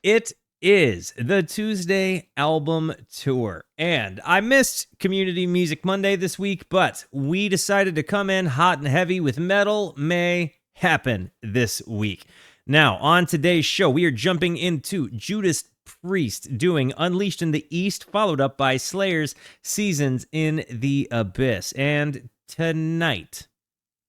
It is the Tuesday album tour. And I missed Community Music Monday this week, but we decided to come in hot and heavy with Metal May Happen this week. Now, on today's show, we are jumping into Judas Priest doing Unleashed in the East, followed up by Slayer's Seasons in the Abyss. And tonight,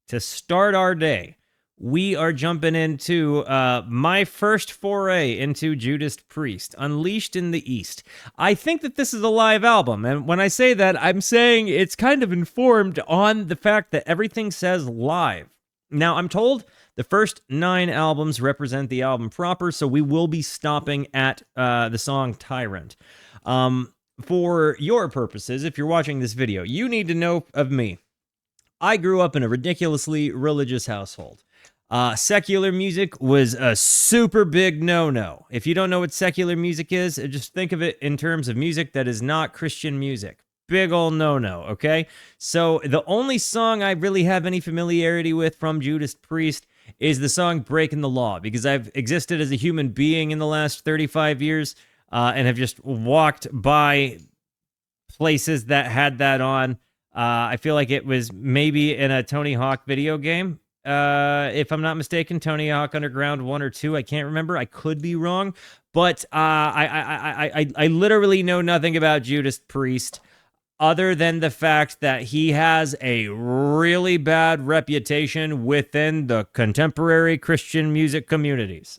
to start our day, we are jumping into my first foray into Judas Priest, Unleashed in the East. I think that this is a live album, and when I say that, I'm saying it's kind of informed on the fact that everything says live. Now, I'm told the first 9 albums represent the album proper, so we will be stopping at the song Tyrant. For your purposes, if you're watching this video, you need to know of me. I grew up in a ridiculously religious household. Secular music was a super big no-no. If you don't know what secular music is, just think of it in terms of music that is not Christian music. Big ol' no-no, okay? So the only song I really have any familiarity with from Judas Priest is the song Breaking the Law, because I've existed as a human being in the last 35 years and have just walked by places that had that on. I feel like it was maybe in a Tony Hawk video game. If I'm not mistaken, Tony Hawk Underground 1 or 2, I can't remember. I could be wrong, but I literally know nothing about Judas Priest other than the fact that he has a really bad reputation within the contemporary Christian music communities.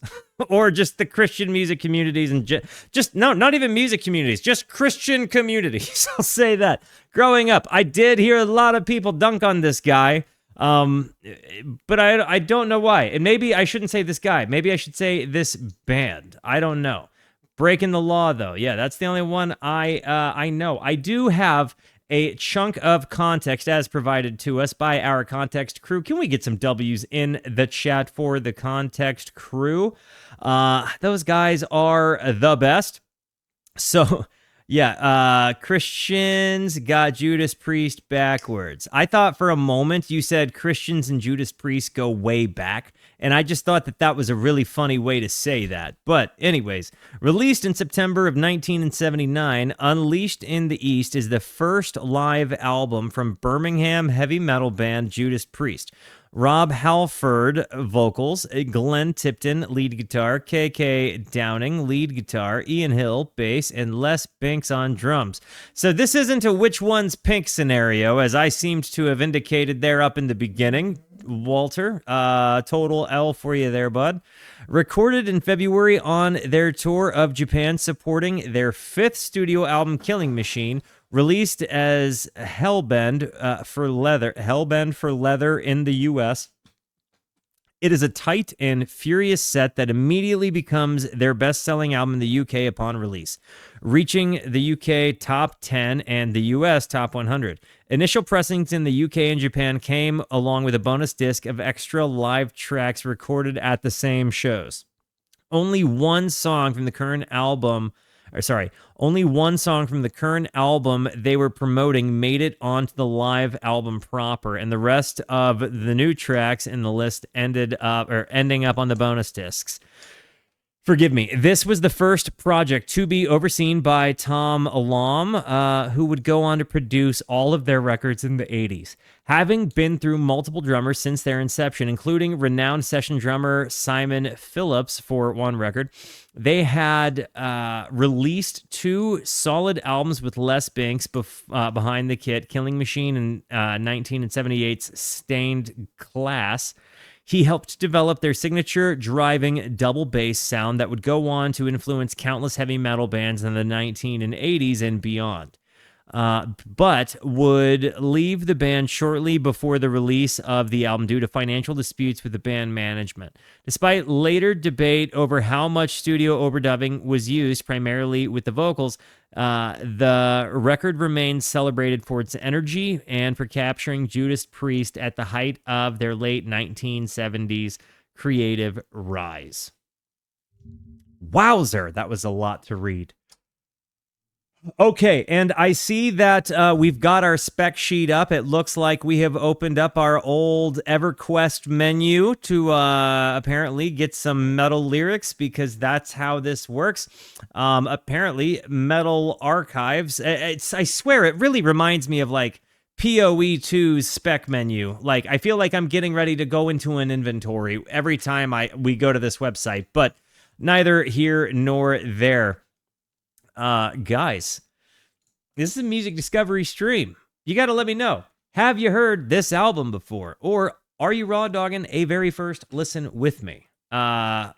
Or just the Christian music communities, and just no, not even music communities, just Christian communities. I'll say that. Growing up, I did hear a lot of people dunk on this guy. But I don't know why. And maybe I shouldn't say this guy. Maybe I should say this band. I don't know. Breaking the Law, though. Yeah, that's the only one I know. I do have a chunk of context as provided to us by our context crew. Can we get some W's in the chat for the context crew? Those guys are the best. So... yeah, Christians got Judas Priest backwards. I thought for a moment you said Christians and Judas Priest go way back, and I just thought that that was a really funny way to say that. But anyways, released in September of 1979, Unleashed in the East is the first live album from Birmingham heavy metal band Judas Priest. Rob Halford, vocals, Glenn Tipton, lead guitar, KK Downing, lead guitar, Ian Hill, bass, and Les Binks on drums. So this isn't a which one's pink scenario, as I seemed to have indicated there up in the beginning. Walter, total L for you there, bud. Recorded in February on their tour of Japan, supporting their 5th studio album, Killing Machine, released as Hellbend for Leather in the US. It is a tight and furious set that immediately becomes their best-selling album in the UK upon release, reaching the UK top 10 and the US top 100. Initial pressings in the UK and Japan came along with a bonus disc of extra live tracks recorded at the same shows. Only one song from the current album they were promoting made it onto the live album proper, and the rest of the new tracks in the list ending up on the bonus discs. Forgive me, this was the first project to be overseen by Tom Alom, who would go on to produce all of their records in the 80s. Having been through multiple drummers since their inception, including renowned session drummer Simon Phillips for one record, they had released 2 solid albums with Les Binks behind the kit, Killing Machine and 1978's Stained Glass. He helped develop their signature driving double bass sound that would go on to influence countless heavy metal bands in the 1980s and beyond. But would leave the band shortly before the release of the album due to financial disputes with the band management. Despite later debate over how much studio overdubbing was used, primarily with the vocals, the record remains celebrated for its energy and for capturing Judas Priest at the height of their late 1970s creative rise. Wowzer, that was a lot to read. Okay, and I see that we've got our spec sheet up. It looks like we have opened up our old EverQuest menu to apparently get some metal lyrics, because that's how this works. Apparently, Metal Archives. I swear, it really reminds me of like PoE2's spec menu. Like, I feel like I'm getting ready to go into an inventory every time we go to this website, but neither here nor there. Guys, this is a music discovery stream. You got to let me know. Have you heard this album before? Or are you raw dogging a very first listen with me? I'm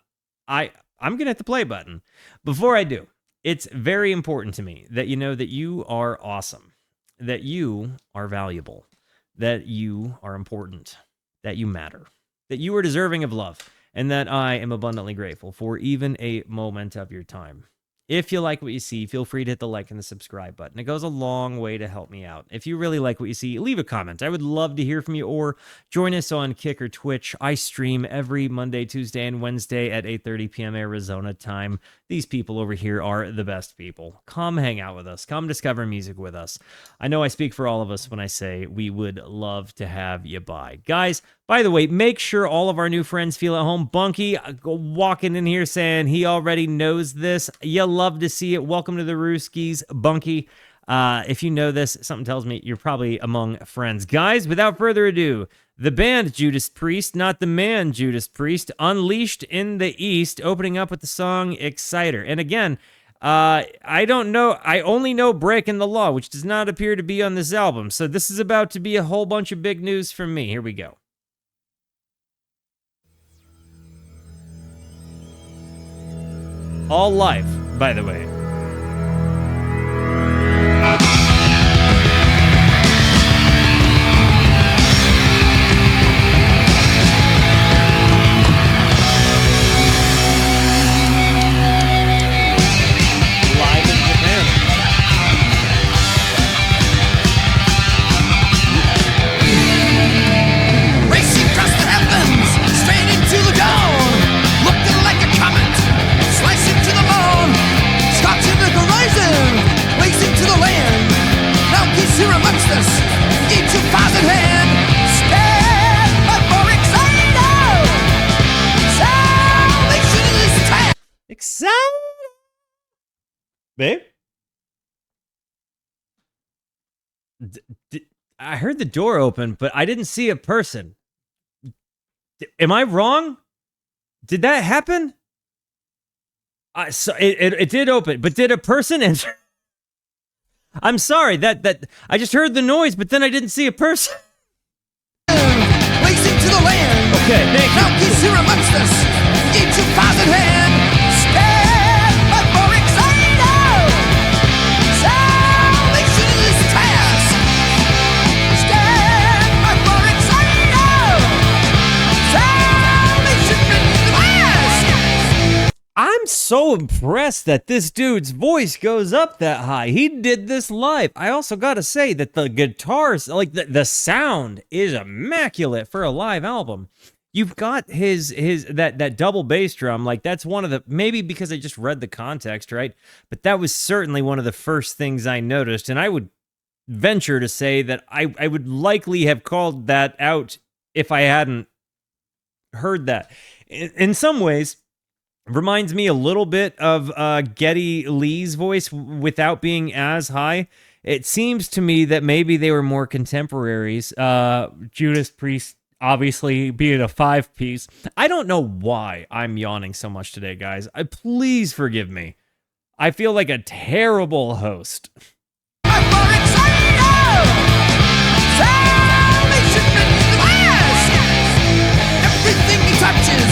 going to hit the play button. Before I do, it's very important to me that you know that you are awesome, that you are valuable, that you are important, that you matter, that you are deserving of love, and that I am abundantly grateful for even a moment of your time. If you like what you see, feel free to hit the like and the subscribe button. It goes a long way to help me out. If you really like what you see, leave a comment. I would love to hear from you, or join us on Kick or Twitch. I stream every Monday, Tuesday, and Wednesday at 8:30 p.m. Arizona time. These people over here are the best people. Come hang out with us. Come discover music with us. I know I speak for all of us when I say we would love to have you by. Guys, by the way, make sure all of our new friends feel at home. Bunky walking in here saying he already knows this. You love to see it. Welcome to the Rooskies, Bunky. If you know this, something tells me you're probably among friends. Guys, without further ado, the band Judas Priest, not the man Judas Priest, Unleashed in the East, opening up with the song Exciter. And again, I don't know. I only know Breaking the Law, which does not appear to be on this album. So this is about to be a whole bunch of big news from me. Here we go. All live, by the way. Babe? I heard the door open, but I didn't see a person. Am I wrong? Did that happen? So it did open, but did a person enter? I'm sorry, that I just heard the noise, but then I didn't see a person. Racing to the land. Okay, thank you. Now he's here amongst us. Each of us in hand. Stand up for Exciter. Salvation is task. Stand up for Exciter. Salvation is task. I'm so impressed that this dude's voice goes up that high. He did this live. I also got to say that the guitars, like the sound is immaculate for a live album. You've got that double bass drum, like that's one of the, maybe because I just read the context, right? But that was certainly one of the first things I noticed, and I would venture to say that I would likely have called that out if I hadn't heard that. In some ways, reminds me a little bit of Geddy Lee's voice without being as high. It seems to me that maybe they were more contemporaries. Judas Priest obviously being a 5-piece. I don't know why I'm yawning so much today, guys. Please forgive me. I feel like a terrible host. Everything he touches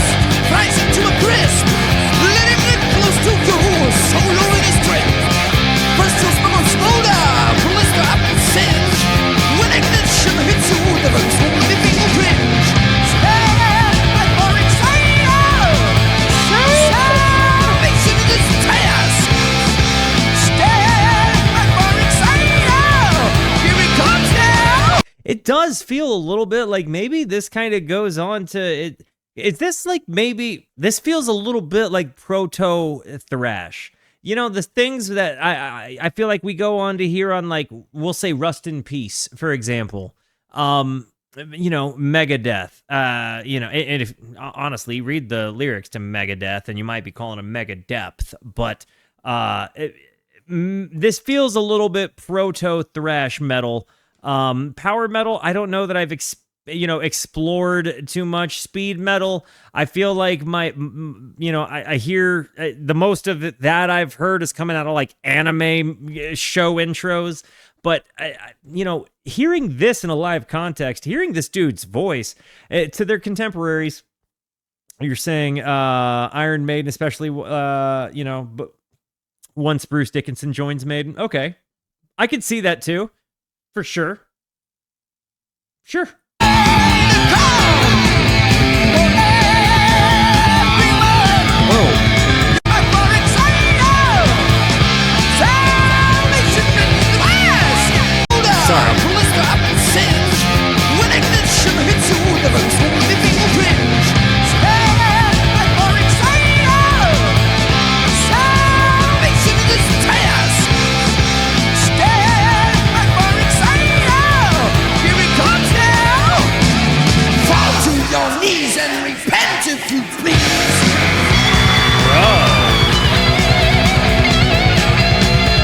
fries into a crisp. Let him get close to you, so lowering his strength. First you'll smell on smolder, blister up and singe. When ignition hits you, the roots will living will cringe. Stand by for Exciter. Salvation in this task. Stand by for Exciter. Here it comes now. It does feel a little bit like maybe this kind of goes on to it. Is this like maybe this feels a little bit like proto thrash? the things that I feel like we go on to hear on, like, we'll say Rust in Peace, for example. Megadeth. And if honestly, read the lyrics to Megadeth, and you might be calling them Mega Depth, but this feels a little bit proto thrash metal. Power metal, I don't know that I've explored too much. Speed metal, I feel like I hear the most of it that I've heard is coming out of like anime show intros. But hearing this in a live context, hearing this dude's voice to their contemporaries, you're saying Iron Maiden, especially but once Bruce Dickinson joins Maiden. Okay, I could see that too, for sure. Sure.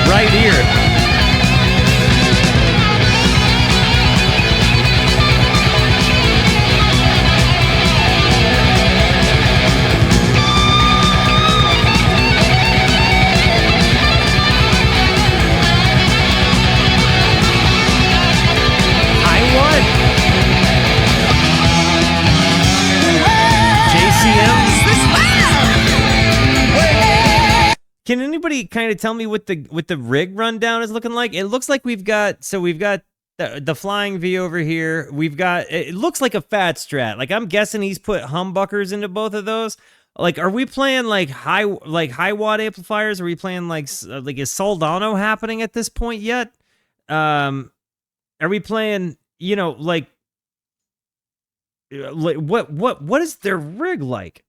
Right here. I won. JCM. Can anybody kind of tell me what the rig rundown is looking like? It looks like we've got the flying V over here. We've got, it looks like a fat Strat. Like, I'm guessing he's put humbuckers into both of those. Like, are we playing like high watt amplifiers? Are we playing like is Soldano happening at this point yet? Are we playing what is their rig like?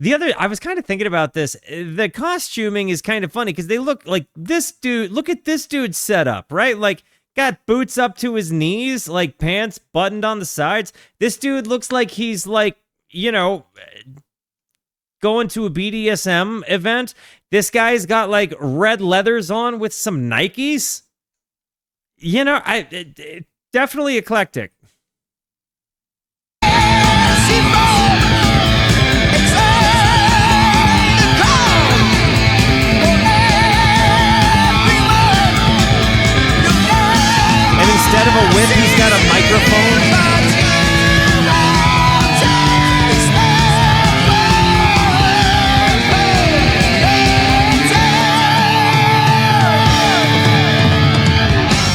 I was kind of thinking about this. The costuming is kind of funny because they look like this dude. Look at this dude's setup, right? Like, got boots up to his knees, like pants buttoned on the sides. This dude looks like he's like, going to a BDSM event. This guy's got like red leathers on with some Nikes. Definitely eclectic. Instead of a whip, he's got a microphone.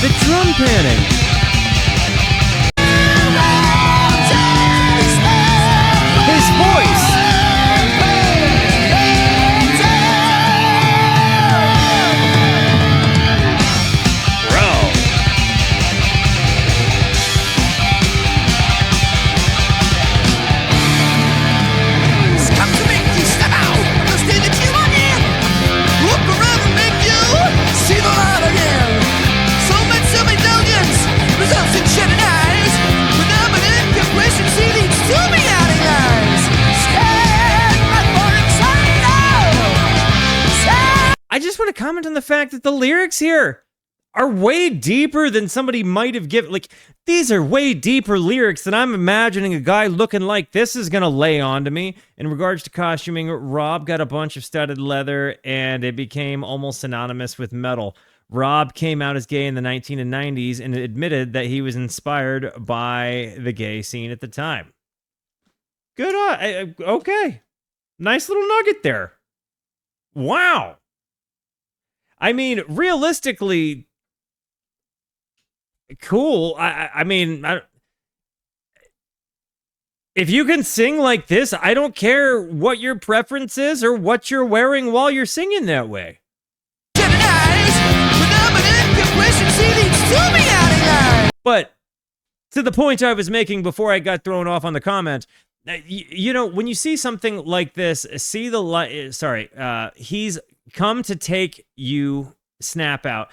The drum panning. His voice. I just want to comment on the fact that the lyrics here are way deeper than somebody might have given. Like, these are way deeper lyrics than I'm imagining a guy looking like this is going to lay onto me. In regards to costuming, Rob got a bunch of studded leather, and it became almost synonymous with metal. Rob came out as gay in the 1990s and admitted that he was inspired by the gay scene at the time. Good on. Okay. Nice little nugget there. Wow. I mean, realistically, cool. If you can sing like this, I don't care what your preference is or what you're wearing while you're singing that way. But to the point I was making before I got thrown off on the comment, when you see something like this, see the light. Sorry, he's come to take you snap out.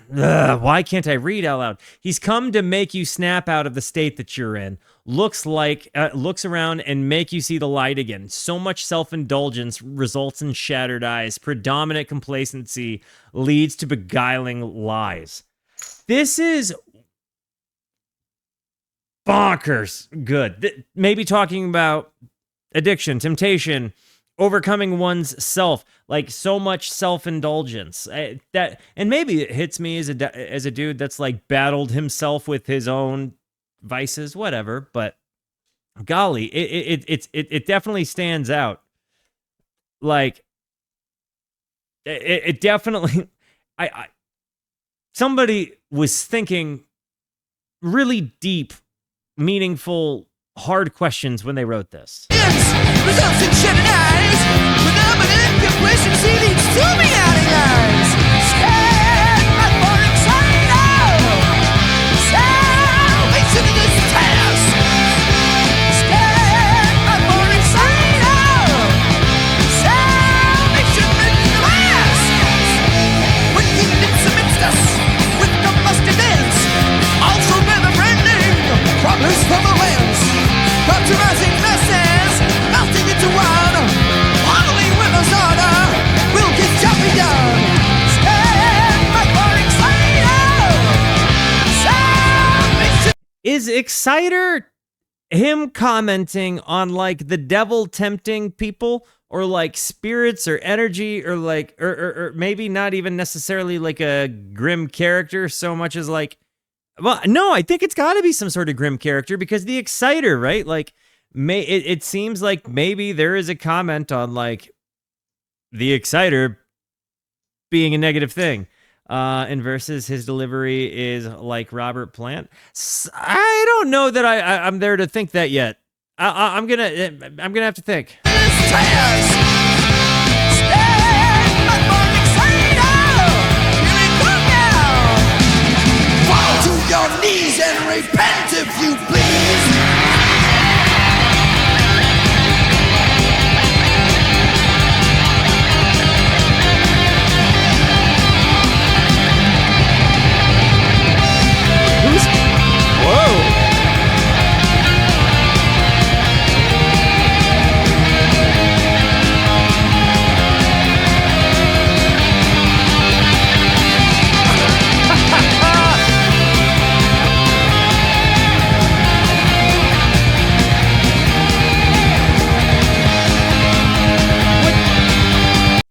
Why can't I read out loud? He's come to make you snap out of the state that you're in. Looks around and make you see the light again. So much self-indulgence results in shattered eyes. Predominant complacency leads to beguiling lies. This is bonkers good. Maybe talking about addiction, temptation, overcoming one's self, like so much self-indulgence that, and maybe it hits me as a dude that's like battled himself with his own vices, whatever. But golly, it definitely stands out. Like it definitely, somebody was thinking really deep, meaningful, hard questions when they wrote this. Results in shutting eyes. Phenomenon complacency leads to meowing eyes. Stand my foreign side out. Salvation in this task. Stand my foreign side out. Salvation in the mask. When kingdoms amidst us with combusted ends, also never branding promise from a lens. Optimizing masses, melting into one. Modeling with us order, we'll get jumping down. Stand my foreign side out. Is Exciter him commenting on like the devil tempting people, or like spirits or energy, or like or maybe not even necessarily like a grim character so much as like, well, no, I think it's got to be some sort of grim character, because the Exciter, right? Like, it seems like maybe there is a comment on like the Exciter being a negative thing, and versus his delivery is like Robert Plant. I don't know that I'm there to think that yet. I'm gonna have to think. Your knees and repent if you please. Whoa.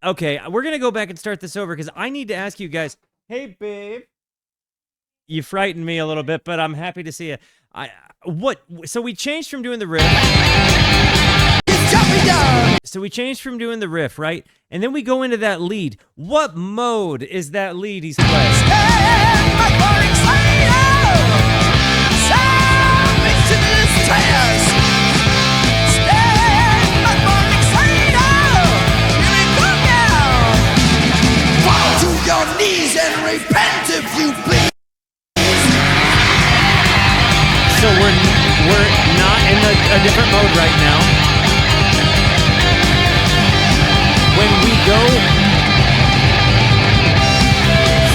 Okay, we're going to go back and start this over because I need to ask you guys, hey, babe. You frightened me a little bit, but I'm happy to see you. So we changed from doing the riff. So we changed from doing the riff, right? And then we go into that lead. What mode is that lead he's playing? Your knees and repent if you please. So we're not in a different mode right now. When we go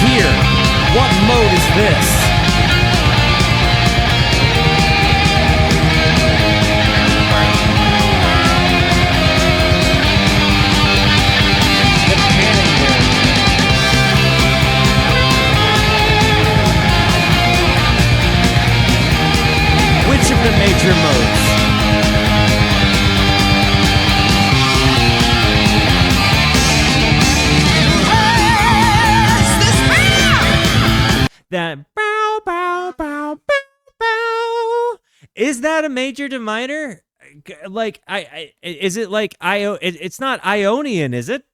here, what mode is this? Which of the major modes? That bow, bow, bow, bow, bow. Is that a major to minor? Like, is it like it's not Ionian, is it?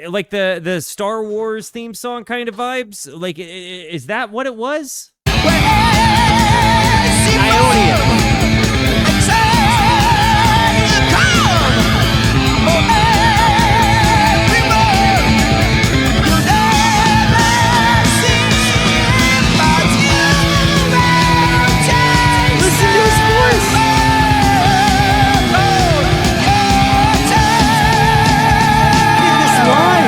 Like the Star Wars theme song kind of vibes? Like, is that what it was? Ionian. Listen to his voice. Get this live.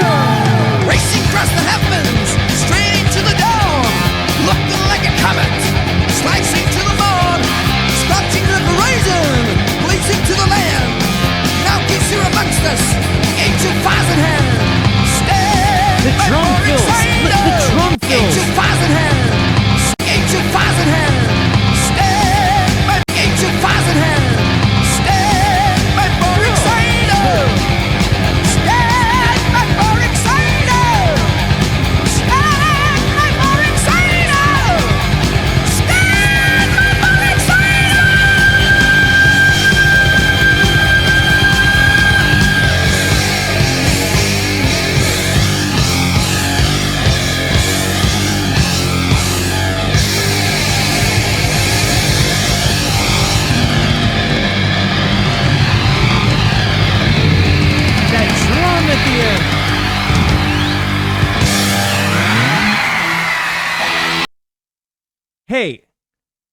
Hey,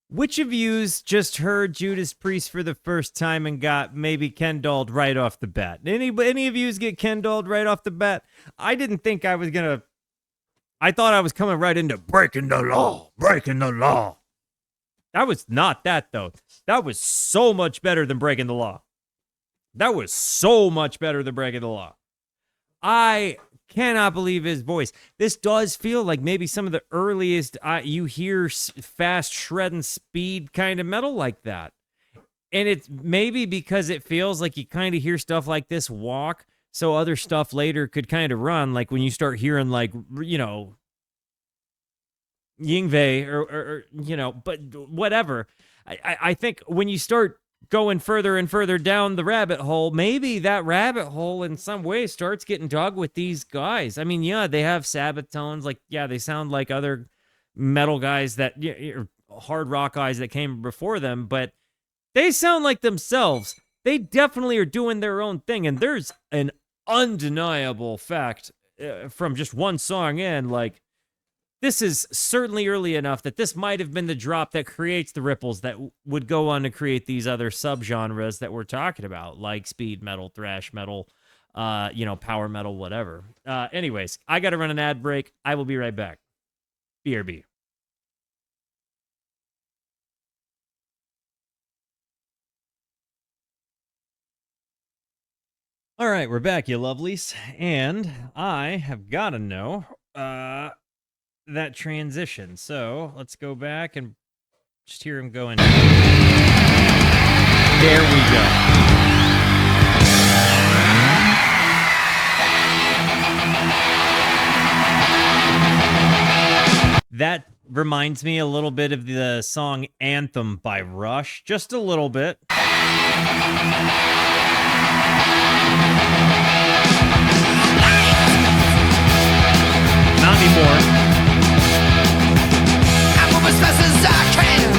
which of yous just heard Judas Priest for the first time and got maybe Kendalled right off the bat? Any of yous get Kendalled right off the bat? I didn't think I was gonna. I thought I was coming right into breaking the law. That was not that, though. That was so much better than breaking the law. I cannot believe his voice. This does feel like maybe some of the earliest you hear fast shredding speed kind of metal like that. And it's maybe because it feels like you kind of hear stuff like this walk, so other stuff later could kind of run, like when you start hearing, like, you know, Yngwie or you know, but whatever. I think when you start going further and further down the rabbit hole, maybe that rabbit hole in some way starts getting dug with these guys. I mean, yeah, they have Sabbath tones, like, yeah, they sound like other metal guys that, hard rock guys that came before them, but they sound like themselves. They definitely are doing their own thing, and there's an undeniable fact from just one song in, like, this is certainly early enough that this might have been the drop that creates the ripples that would go on to create these other subgenres that we're talking about, like speed metal, thrash metal, power metal, whatever. Anyways, I got to run an ad break. I will be right back. BRB. All right, we're back, you lovelies. And I have got to know that transition. So let's go back and just hear him going. There we go. That reminds me a little bit of the song Anthem by Rush. Just a little bit. Not anymore. As fast as I can,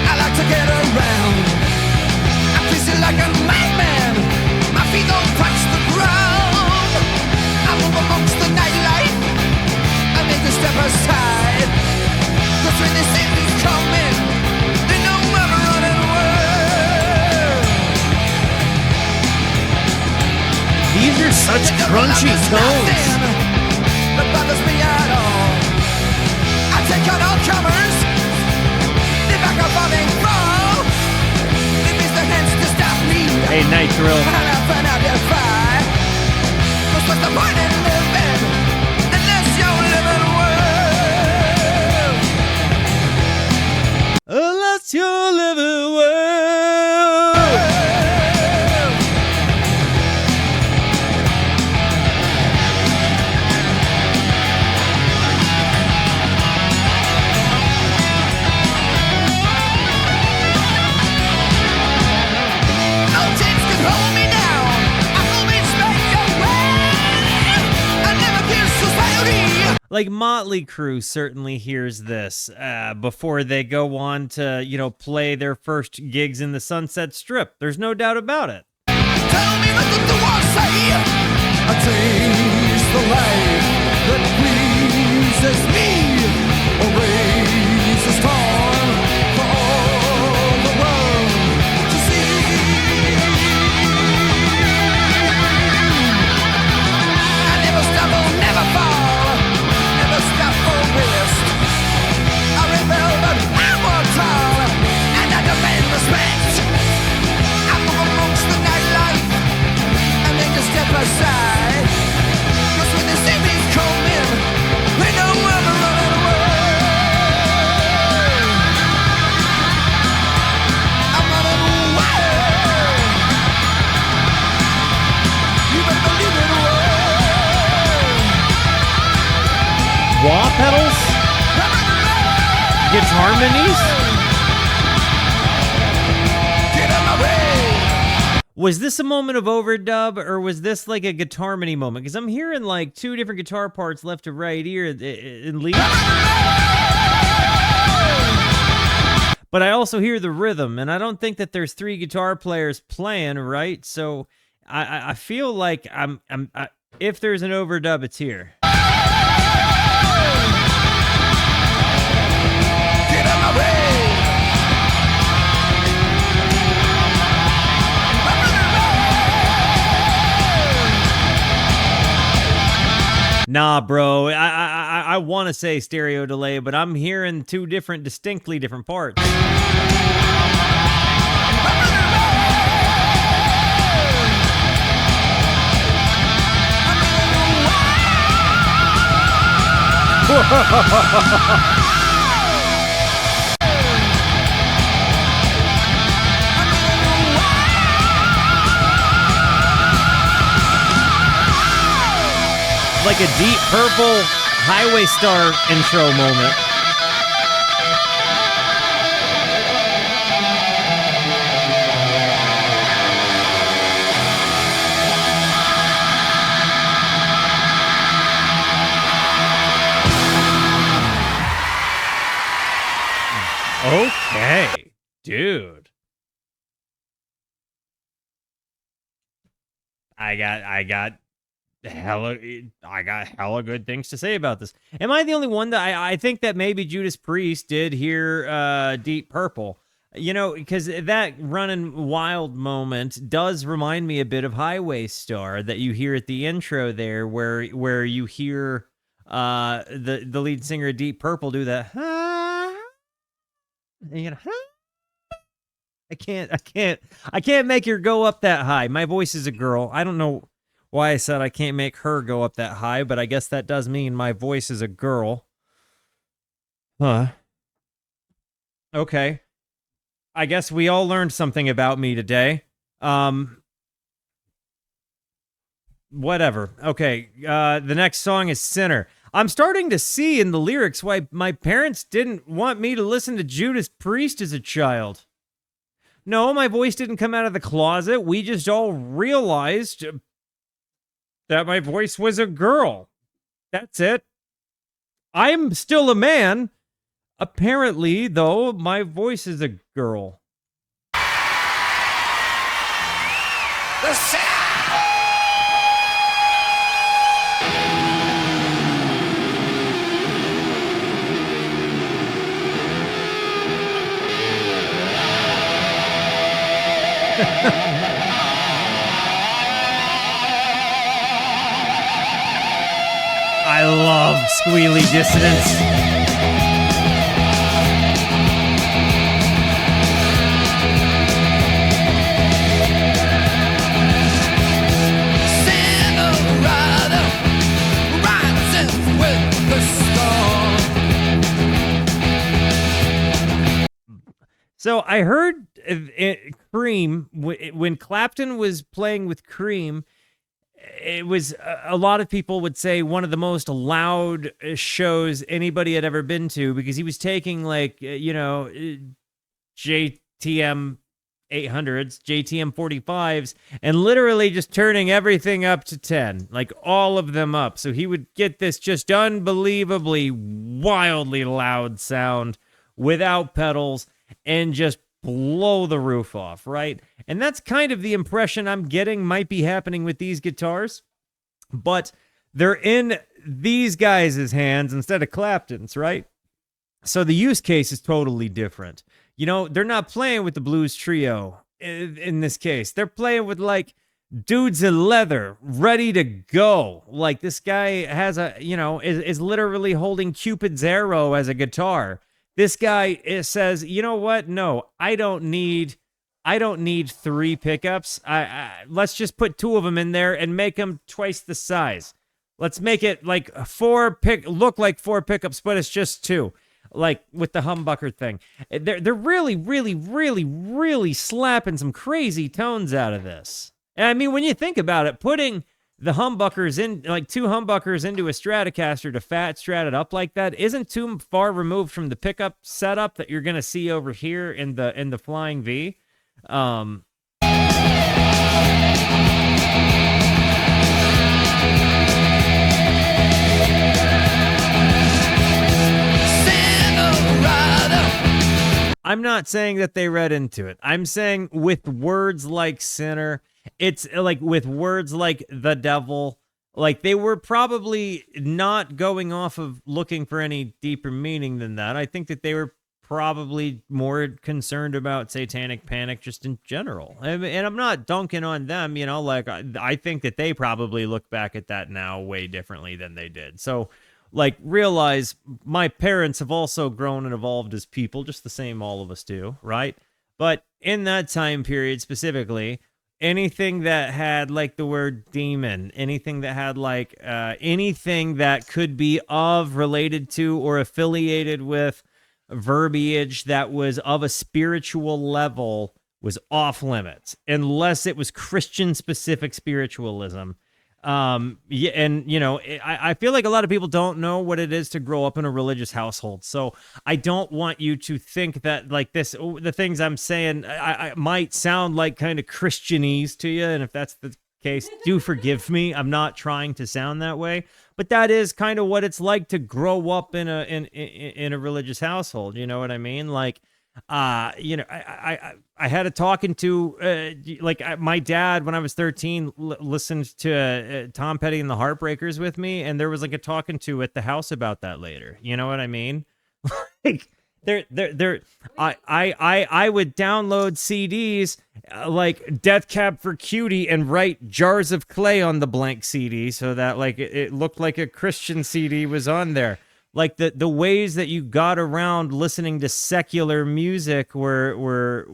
I like to get around. I'm pacing like a madman, my feet don't touch the ground. I move amongst the nightlife, I make a step aside. Cause when they see me coming, they know I'm running away. These are such crunchy tones. That bothers me at all. I take on all comers. They back up on and fall. They raise their hands to stop me. Hey, Night Drill. And I'll find out your fight. Cause what's the point in living unless you're living well? Unless you're living well. Like Motley Crue certainly hears this before they go on to, play their first gigs in the Sunset Strip. There's no doubt about it. Tell me what the walls say. I taste the life that pleases me. A race is torn for all the world to see. I never stumble, never fall. Stop for rest. I rebel, but I'm more tall, and I demand respect. I move amongst the nightlife and make a step aside. Cause when they see me coming, they know I'm running away. I'm running away. You better believe it. Wah pedals? Guitar minis? Get out my way. Was this a moment of overdub, or was this like a guitar mini moment? Because I'm hearing like two different guitar parts left to right here in lead. But I also hear the rhythm, and I don't think that there's three guitar players playing, right? So I feel like if there's an overdub, it's here. Get up Nah, bro. I want to say stereo delay, but I'm hearing two different, distinctly different parts. Like a Deep Purple Highway Star intro moment. Okay, dude. I got hella good things to say about this. Am I the only one that I think that maybe Judas Priest did hear Deep Purple? You know, because that running wild moment does remind me a bit of Highway Star that you hear at the intro there, where you hear the lead singer of Deep Purple do that. You know, I can't make her go up that high. My voice is a girl. I don't know why I said I can't make her go up that high, but I guess that does mean my voice is a girl. Huh. Okay. I guess we all learned something about me today. Whatever. Okay. The next song is Sinner. I'm starting to see in the lyrics why my parents didn't want me to listen to Judas Priest as a child. No, my voice didn't come out of the closet. We just all realized that my voice was a girl. That's it. I'm still a man. Apparently, though, my voice is a girl. The sound. I love squealy dissonance. Sinner rider rises with the storm. So I heard Cream, when Clapton was playing with Cream, it was a lot of people would say one of the most loud shows anybody had ever been to, because he was taking like, JTM 800s, JTM 45s, and literally just turning everything up to 10, like all of them up. So he would get this just unbelievably wildly loud sound without pedals and just blow the roof off, right? And that's kind of the impression I'm getting might be happening with these guitars, but they're in these guys' hands instead of Clapton's, right? So the use case is totally different. You know, they're not playing with the blues trio in this case. They're playing with like dudes in leather ready to go. Like this guy has is literally holding Cupid's arrow as a guitar. This guy says, you know what? No, I don't need 3 pickups. Let's just put 2 of them in there and make them twice the size. Let's make it like look like 4 pickups, but it's just 2. Like with the humbucker thing. They're really, really, really, really slapping some crazy tones out of this. And I mean, when you think about it, putting the humbuckers in, like 2 humbuckers into a Stratocaster to fat strat it up like that isn't too far removed from the pickup setup that you're going to see over here in the Flying V. I'm not saying that they read into it. I'm saying with words like sinner, it's like with words like the devil, like they were probably not going off of looking for any deeper meaning than that. I think that they were probably more concerned about satanic panic just in general. And I'm not dunking on them, like I think that they probably look back at that now way differently than they did. So like realize my parents have also grown and evolved as people, just the same all of us do, right? But in that time period specifically, anything that had like the word demon, anything that had like anything that could be of, related to, or affiliated with verbiage that was of a spiritual level was off limits, unless it was Christian specific spiritualism. Yeah, and I feel like a lot of people don't know what it is to grow up in a religious household. So I don't want you to think that like this, the things I'm saying, I might sound like kind of Christianese to you. And if that's the case, do forgive me. I'm not trying to sound that way, but that is kind of what it's like to grow up in a religious household. You know what I mean? Like, I had a talking to my dad when I was 13 listened to Tom Petty and the Heartbreakers with me, and there was like a talking to at the house about that later. You know what I mean? Like I would download CDs like Death Cab for Cutie and write Jars of Clay on the blank CD so that like it looked like a Christian CD was on there. Like the ways that you got around listening to secular music were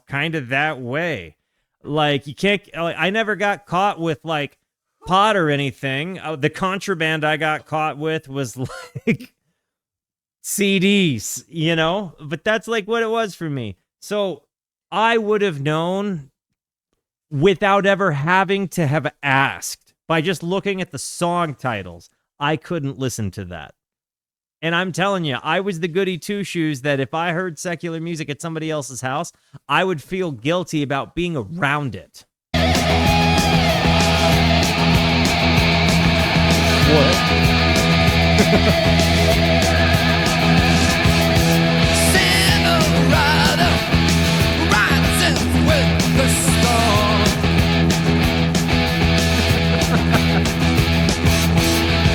kind of that way. Like you can't. Like, I never got caught with like pot or anything. The contraband I got caught with was like CDs, But that's like what it was for me. So I would have known without ever having to have asked by just looking at the song titles. I couldn't listen to that. And I'm telling you, I was the goody two-shoes that if I heard secular music at somebody else's house, I would feel guilty about being around it. What? Santa rider rides with the storm.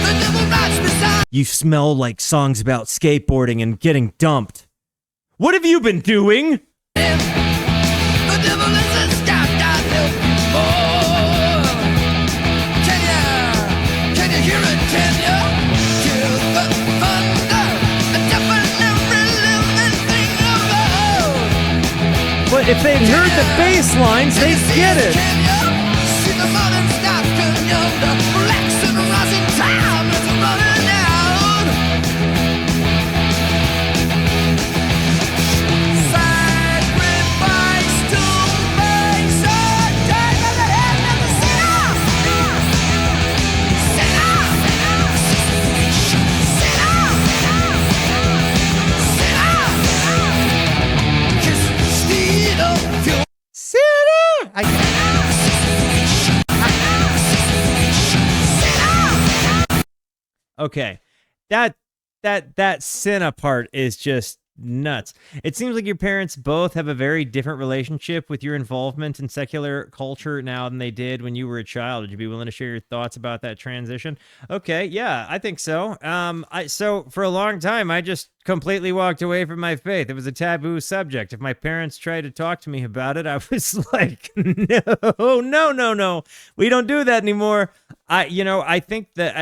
The devil rides beside. You smell like songs about skateboarding and getting dumped. What have you been doing? The devil is a scout that help you more. Can you hear it? Can you hear the thunder? A deafening every living thing above. But if they'd heard the bass lines, they'd get it. Can you see the modern sky? Can you the relax and rising time is running out? Okay, that Senna part is just nuts. It seems like your parents both have a very different relationship with your involvement in secular culture now than they did when you were a child. Would you be willing to share your thoughts about that transition? Okay, yeah, I think so. So for a long time, I just completely walked away from my faith. It was a taboo subject. If my parents tried to talk to me about it, I was like, no, we don't do that anymore. I think that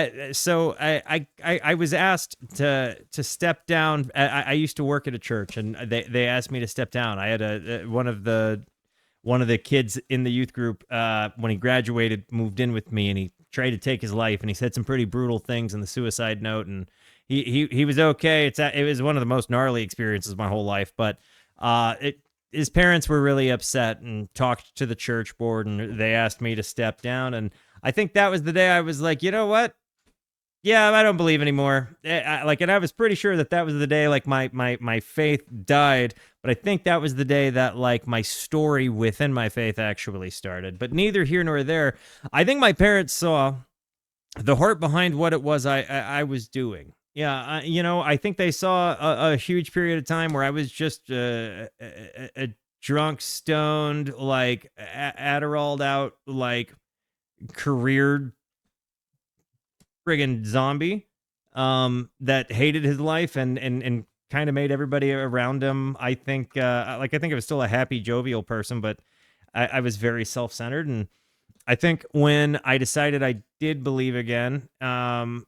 I was asked to step down. I used to work at a church, and they asked me to step down. I had one of the kids in the youth group when he graduated moved in with me, and he tried to take his life, and he said some pretty brutal things in the suicide note, and he was okay. It was one of the most gnarly experiences of my whole life, but his parents were really upset and talked to the church board, and they asked me to step down. And I think that was the day I was like, you know what? Yeah, I don't believe anymore. And I was pretty sure that was the day like my faith died. But I think that was the day that like my story within my faith actually started. But neither here nor there. I think my parents saw the heart behind what it was I was doing. Yeah, I think they saw a huge period of time where I was just a drunk, stoned, like Adderalled out, like career friggin' zombie that hated his life and kind of made everybody around him, I think, I think I was still a happy, jovial person, but I was very self-centered. And I think when I decided I did believe again, and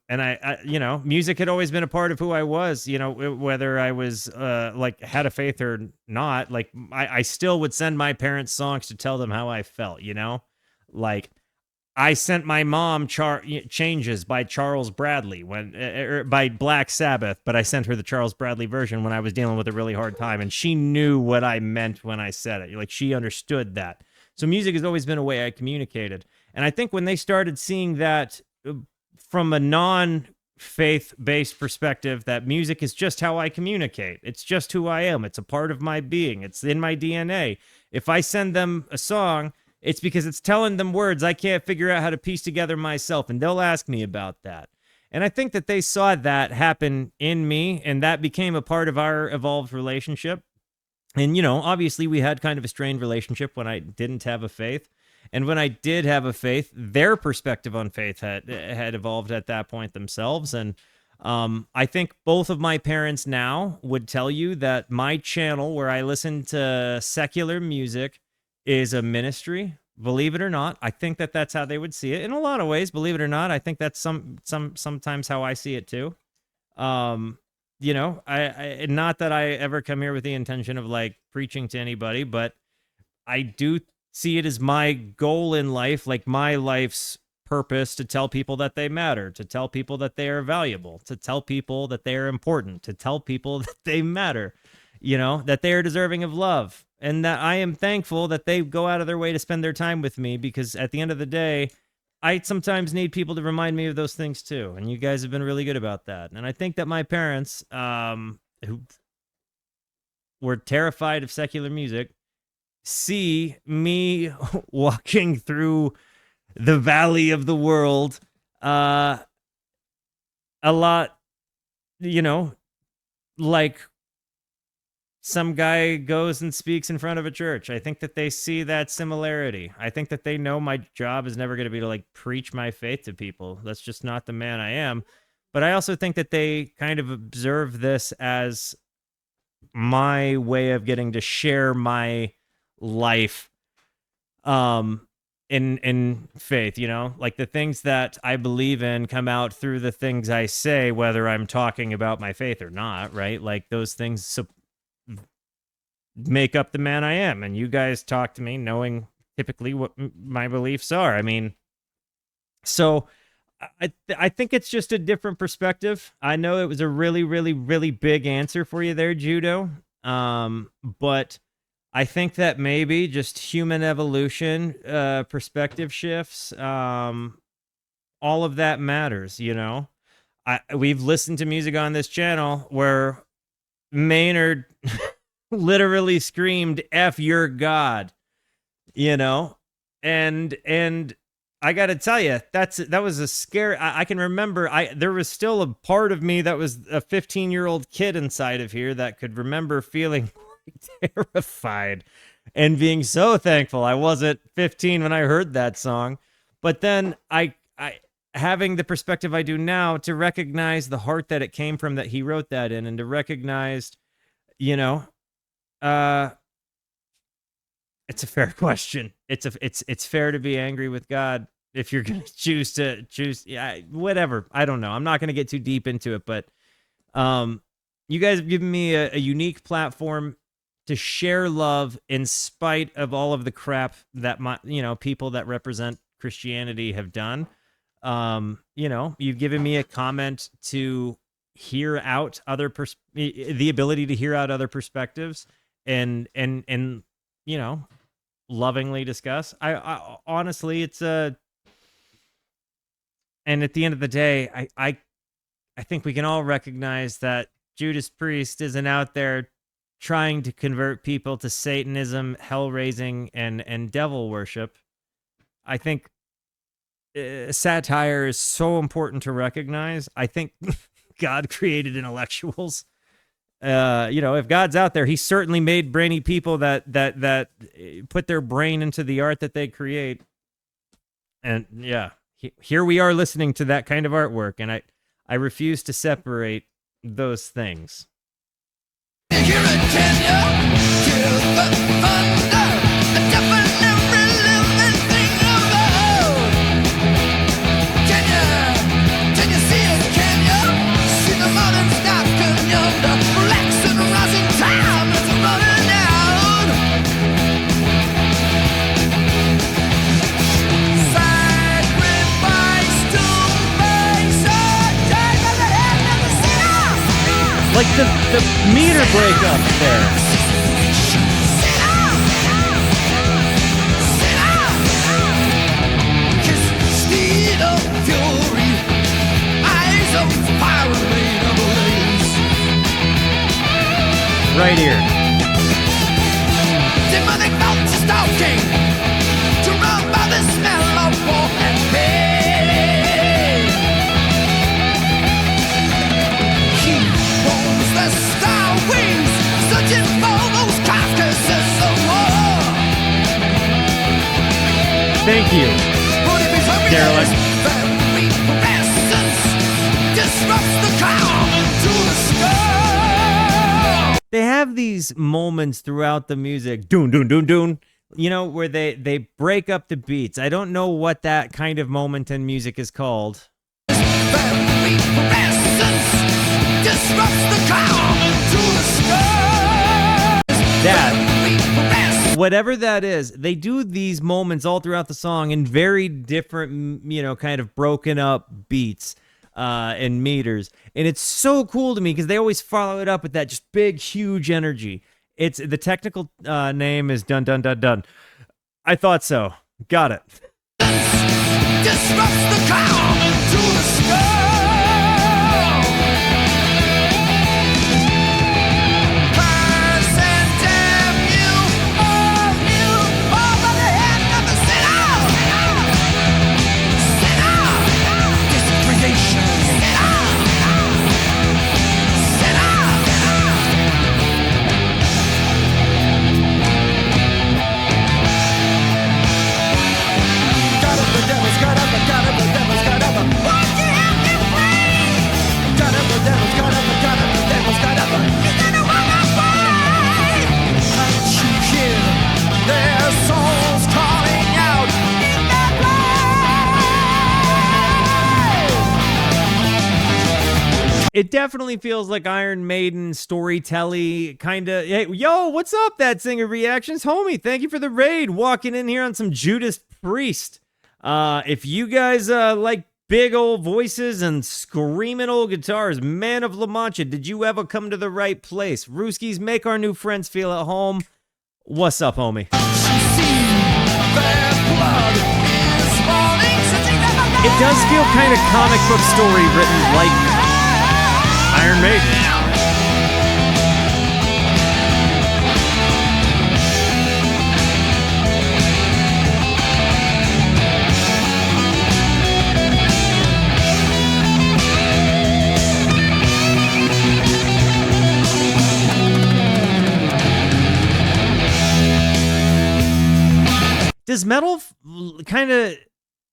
music had always been a part of who I was, whether I was like had a faith or not, like I still would send my parents songs to tell them how I felt, like I sent my mom Changes by Charles Bradley by Black Sabbath, but I sent her the Charles Bradley version when I was dealing with a really hard time, and she knew what I meant when I said it. Like she understood that. So music has always been a way I communicated. And I think when they started seeing that from a non-faith-based perspective, that music is just how I communicate. It's just who I am. It's a part of my being. It's in my DNA. If I send them a song, it's because it's telling them words I can't figure out how to piece together myself, and they'll ask me about that. And I think that they saw that happen in me, and that became a part of our evolved relationship. And, obviously we had kind of a strained relationship when I didn't have a faith. And when I did have a faith, their perspective on faith had evolved at that point themselves. And I think both of my parents now would tell you that my channel where I listen to secular music is a ministry. Believe it or not, I think that that's how they would see it. In a lot of ways, believe it or not, I think that's sometimes how I see it too. I not that I ever come here with the intention of like preaching to anybody, but I do see it as my goal in life, like my life's purpose, to tell people that they matter, to tell people that they are valuable, to tell people that they are important, to tell people that they matter, that they are deserving of love. And that I am thankful that they go out of their way to spend their time with me, because at the end of the day, I sometimes need people to remind me of those things too. And you guys have been really good about that. And I think that my parents, who were terrified of secular music, see me walking through the valley of the world a lot, like some guy goes and speaks in front of a church. I think that they see that similarity. I think that they know my job is never going to be to like preach my faith to people. That's just not the man I am. But I also think that they kind of observe this as my way of getting to share my life in faith, like the things that I believe in come out through the things I say, whether I'm talking about my faith or not, right? Like those things make up the man I am. And you guys talk to me knowing typically what my beliefs are. I mean, so I think it's just a different perspective. I know it was a really, really, really big answer for you there, Judo. But I think that maybe just human evolution, perspective shifts, all of that matters, we've listened to music on this channel where Maynard literally screamed "F your God," and I got to tell you, that was a scary. I can remember there was still a part of me that was a 15-year-old kid inside of here that could remember feeling terrified and being so thankful I wasn't 15 when I heard that song. But then I having the perspective I do now, to recognize the heart that it came from that he wrote that in, and to recognize, it's a fair question. It's fair to be angry with God if you're gonna choose, whatever. I don't know. I'm not gonna get too deep into it, but you guys have given me a unique platform to share love in spite of all of the crap that people that represent Christianity have done. You've given me a comment to hear out the ability to hear out other perspectives and lovingly discuss. I honestly, and at the end of the day, I think we can all recognize that Judas Priest isn't out there trying to convert people to Satanism, hell raising, and devil worship. I think satire is so important to recognize. I think God created intellectuals. If God's out there, he certainly made brainy people that put their brain into the art that they create. And yeah, here we are listening to that kind of artwork, and I refuse to separate those things. Here in Kenya, hear the thunder, the deafening every living thing around. Kenya, can you see it, Kenya? See the modern star can yonder, relax and rising time, it's running out. Sacrifice to face a day at the end of the sinner. Like the meter breakup there. His steed of fury, eyes of fire rain ablaze. Right here. Demonic thoughts stalking, surrounded by the smell of war and pain. He roams the star wings, searching for those carcasses of war. Thank you. But if he's hungry, Derelict. very presence disrupts the calm into the sky. They have these moments throughout the music, doon, doon, doon, doon, you know, where they break up the beats. I don't know what that kind of moment in music is called. Very presence disrupts the calm into the sky. That, Very presence. whatever that is, they do these moments all throughout the song in very different, you know, kind of broken up beats and meters. And it's so cool to me because they always follow it up with that just big, huge energy. It's the technical name is dun dun dun dun. I thought so. Got it. Disrupts the calm into the sky. Curse and damn you, all by the hand of the sinner. Sinner. This creation. Sinner. Sinner. Got up, the devil's got up, the devil's got up. Why do you have to free? Got up, the devil's got up, the devil's got up. You're gonna wanna fight. Can't you hear their souls calling out in the grave? It definitely feels like Iron Maiden storytelling kind of. Hey, yo, what's up, that singer reactions, homie? Thank you for the raid. Walking in here on some Judas Priest. If you guys like big old voices and screaming old guitars, Man of La Mancha, did you ever come to the right place? Rooskies, make our new friends feel at home. What's up, homie? See their blood is falling, searching them It does feel kind of comic book story written like Iron Maiden. Does metal kind of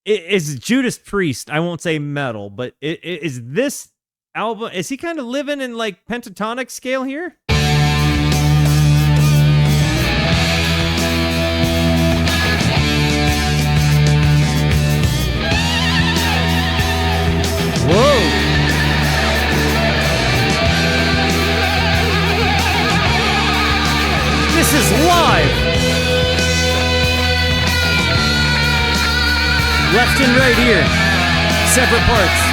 is Judas Priest? I won't say metal, but is this album? Is he kind of living in like pentatonic scale here? Whoa! This is live. Left and right here, separate parts.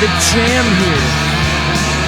The jam here.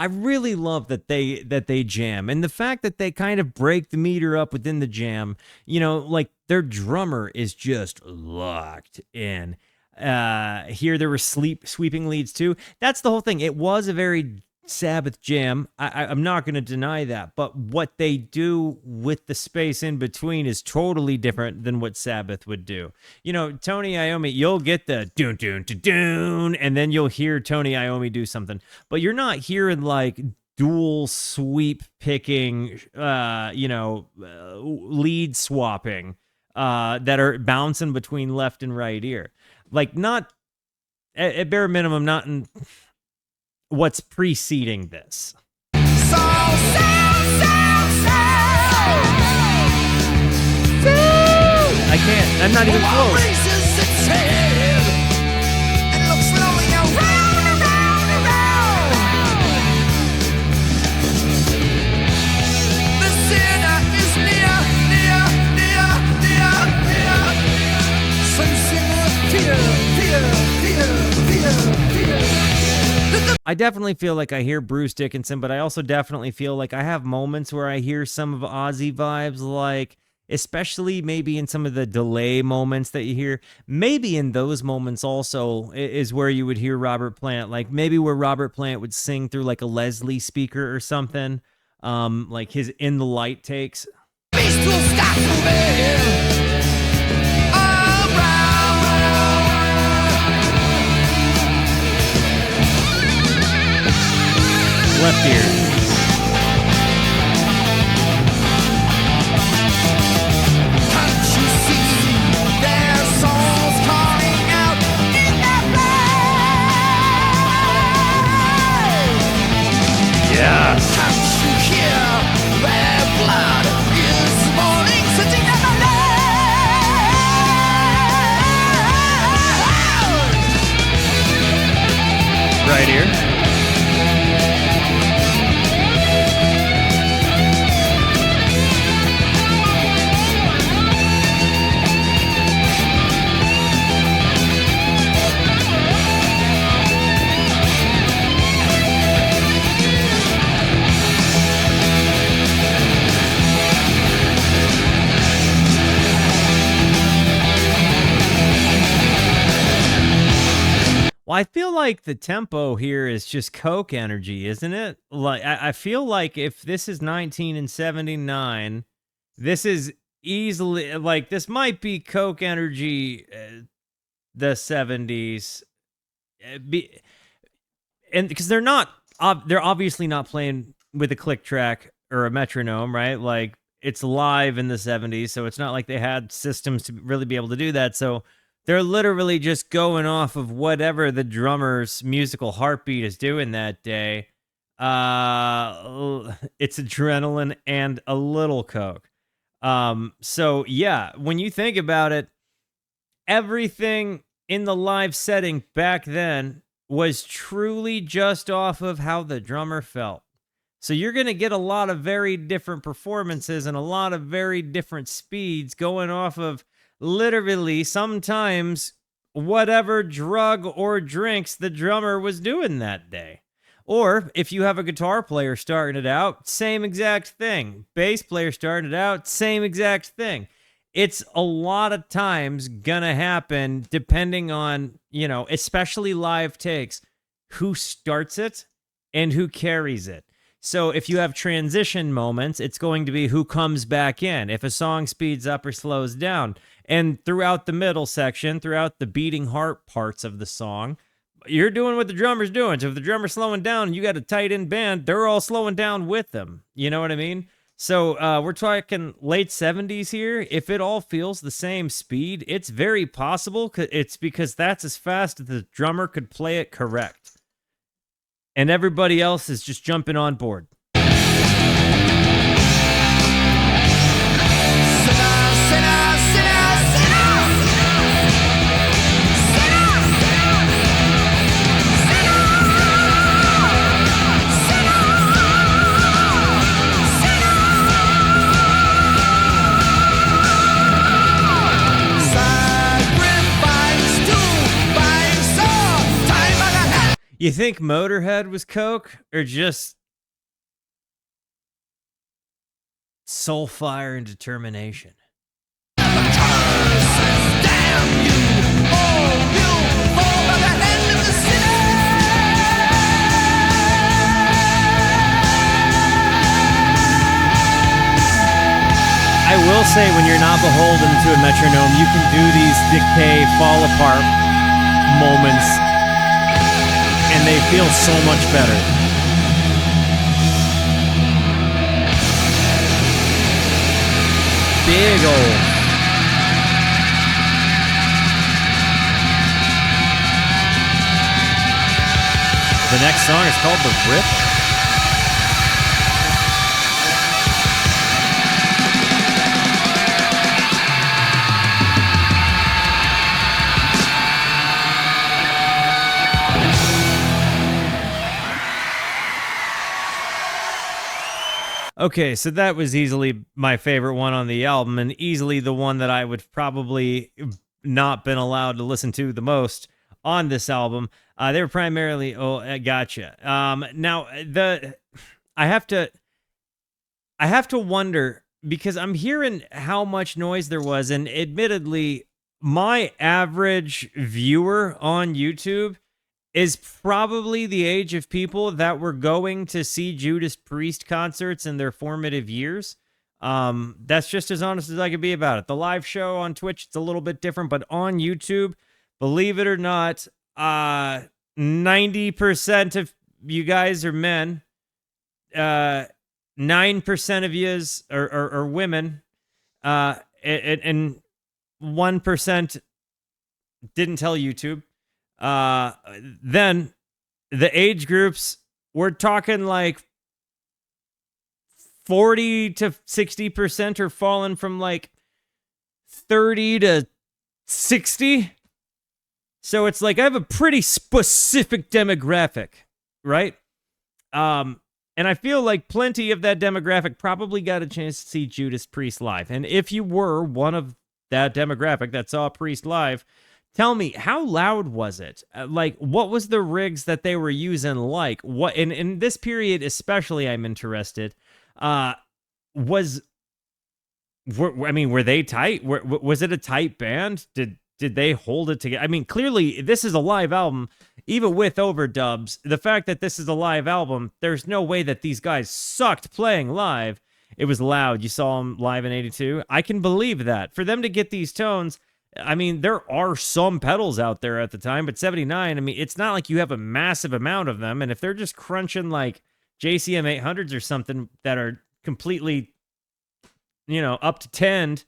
I really love that they jam, and the fact that they kind of break the meter up within the jam. Like their drummer is just locked in. Here there were sweeping leads too. That's the whole thing. It was a very Sabbath jam. I'm not going to deny that, but what they do with the space in between is totally different than what Sabbath would do. Tony Iommi, you'll get the doon doon to doon, and then you'll hear Tony Iommi do something, but you're not hearing like dual sweep picking, lead swapping, that are bouncing between left and right ear. Like, not at bare minimum, not in what's preceding this. So, I can't. I'm not even close. raises its head and looks slowly around, around, around. The sinner is near, near, near, near, near. Sensing with fear, fear, fear, fear, fear. I definitely feel like I hear Bruce Dickinson, but I also definitely feel like I have moments where I hear some of Ozzy vibes, like especially maybe in some of the delay moments that you hear. Maybe in those moments also is where you would hear Robert Plant, like maybe where Robert Plant would sing through like a Leslie speaker or something, like his In the Light takes. Beast will stop moving. Left ear. Can't you see their souls calling out in their blood? Yes. Can't you hear their blood is mourning, sitting on the land? Right ear. Well, I feel like the tempo here is just Coke energy, isn't it? Like I feel like if this is 1979, this is easily like this might be Coke energy, the 70s, and because they're obviously not playing with a click track or a metronome, right? Like it's live in the 70s, so it's not like they had systems to really be able to do that. So they're literally just going off of whatever the drummer's musical heartbeat is doing that day. It's adrenaline and a little Coke. So yeah, when you think about it, everything in the live setting back then was truly just off of how the drummer felt. So you're going to get a lot of very different performances and a lot of very different speeds going off of literally sometimes whatever drug or drinks the drummer was doing that day. Or if you have a guitar player starting it out, same exact thing. Bass player starting it out, same exact thing. It's a lot of times gonna happen depending on, especially live takes, who starts it and who carries it. So if you have transition moments, it's going to be who comes back in, if a song speeds up or slows down. And throughout the middle section, throughout the beating heart parts of the song, you're doing what the drummer's doing. So if the drummer's slowing down and you got a tight end band, they're all slowing down with them. You know what I mean? So we're talking late 70s here. If it all feels the same speed, it's very possible. It's because that's as fast as the drummer could play it correct. And everybody else is just jumping on board. You think Motorhead was coke or just soul fire and determination? I will say, when you're not beholden to a metronome, you can do these decay, fall apart moments, and they feel so much better. Big old. The next song is called The Rip. Okay, so that was easily my favorite one on the album, and easily the one that I would probably not been allowed to listen to the most on this album. They were primarily, gotcha. Now I have to wonder, because I'm hearing how much noise there was, and admittedly, my average viewer on YouTube is probably the age of people that were going to see Judas Priest concerts in their formative years. That's just as honest as I could be about it. The live show on Twitch, it's a little bit different, but on YouTube, believe it or not, 90% of you guys are men. 9% of yous are women. And 1% didn't tell YouTube. Then the age groups, we're talking like 40 to 60% are falling from like 30 to 60. So it's like I have a pretty specific demographic, right? And I feel like plenty of that demographic probably got a chance to see Judas Priest live. And if you were one of that demographic that saw Priest live, tell me, how loud was it? Like, what was the rigs that they were using like? What in this period especially, I'm interested. Were they tight? Was it a tight band? Did they hold it together? I mean, clearly, this is a live album, even with overdubs. The fact that this is a live album, there's no way that these guys sucked playing live. It was loud. You saw them live in 82. I can believe that. For them to get these tones, I mean, there are some pedals out there at the time, but 79, I mean, it's not like you have a massive amount of them. And if they're just crunching like JCM 800s or something that are completely, up to 10,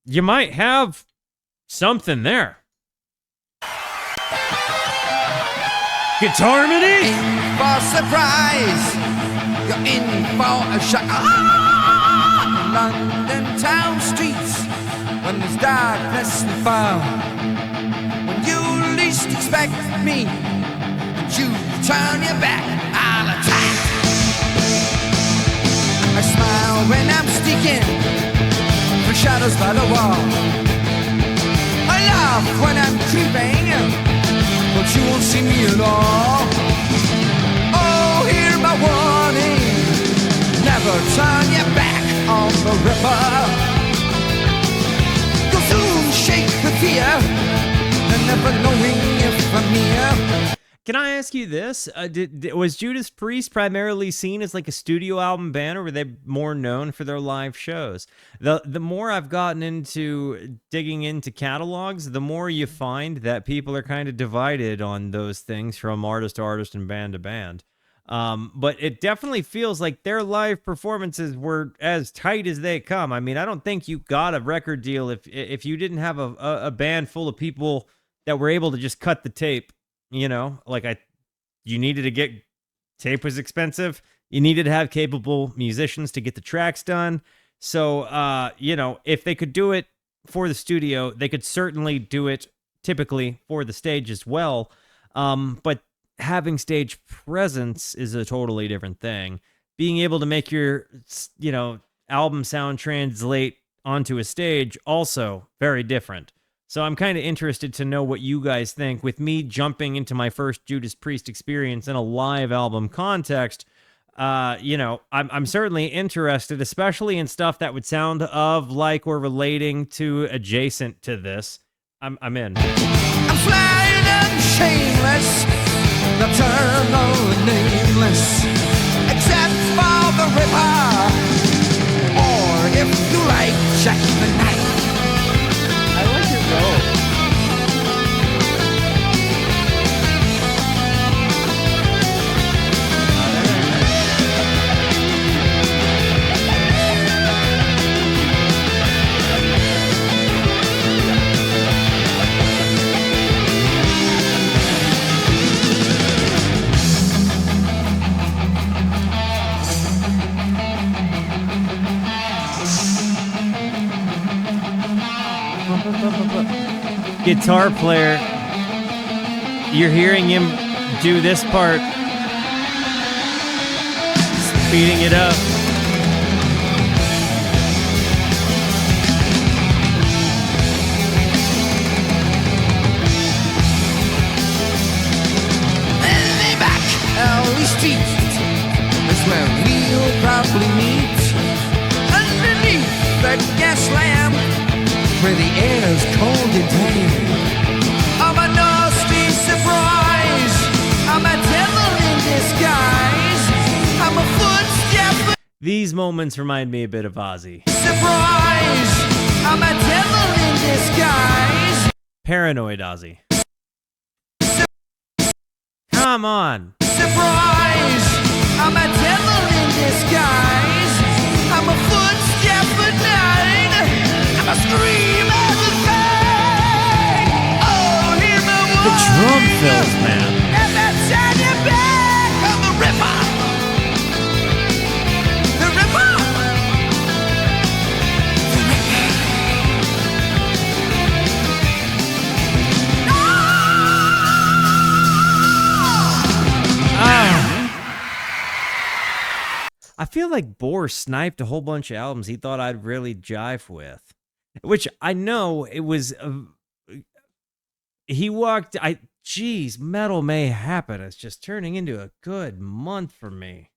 you might have something there. Guitarmony? In for surprise, you're in for a shock. London town streets, when there's darkness and fire, when you least expect me, and you turn your back, I'll attack. I smile when I'm sneaking through shadows by the wall. I laugh when I'm creeping, but you won't see me at all. Oh, hear my warning, never turn your back on the ripper. Shake the fear, and never knowing if I'm near. Can I ask you this? Was Judas Priest primarily seen as like a studio album band, or were they more known for their live shows? The more I've gotten into digging into catalogs, the more you find that people are kind of divided on those things from artist to artist and band to band. But it definitely feels like their live performances were as tight as they come. I mean, I don't think you got a record deal if you didn't have a band full of people that were able to just cut the tape. You needed to get, tape was expensive. You needed to have capable musicians to get the tracks done. So, if they could do it for the studio, they could certainly do it typically for the stage as well. But having stage presence is a totally different thing. Being able to make your, album sound translate onto a stage, also very different. So I'm kind of interested to know what you guys think. With me jumping into my first Judas Priest experience in a live album context, I'm certainly interested, especially in stuff that would sound of, like, or relating to adjacent to this. I'm in. I'm flying and shameless, nocturnal and nameless, except for the Ripper, or if you like, Jack the Knife. I like your robe. Guitar player, you're hearing him do this part, speeding it up. Way back, Alley Street is where we'll probably meet. Underneath the gas lamp, where the air's cold and damp. I'm a nasty surprise. I'm a devil in disguise. I'm a footstep. These moments remind me a bit of Ozzy. Surprise. I'm a devil in disguise. Paranoid Ozzy. Come on. Surprise. I'm a devil in disguise. I'm a footstep at nine. I'm a scream at the thing. Oh, hear my The voice. drum fills, man. And that's on your back of the Ripper. The Ripper. The Ripper. I feel like Bohr sniped a whole bunch of albums he thought I'd really jive with, which I know it was. He walked. Geez, Metal May Happen. It's just turning into a good month for me.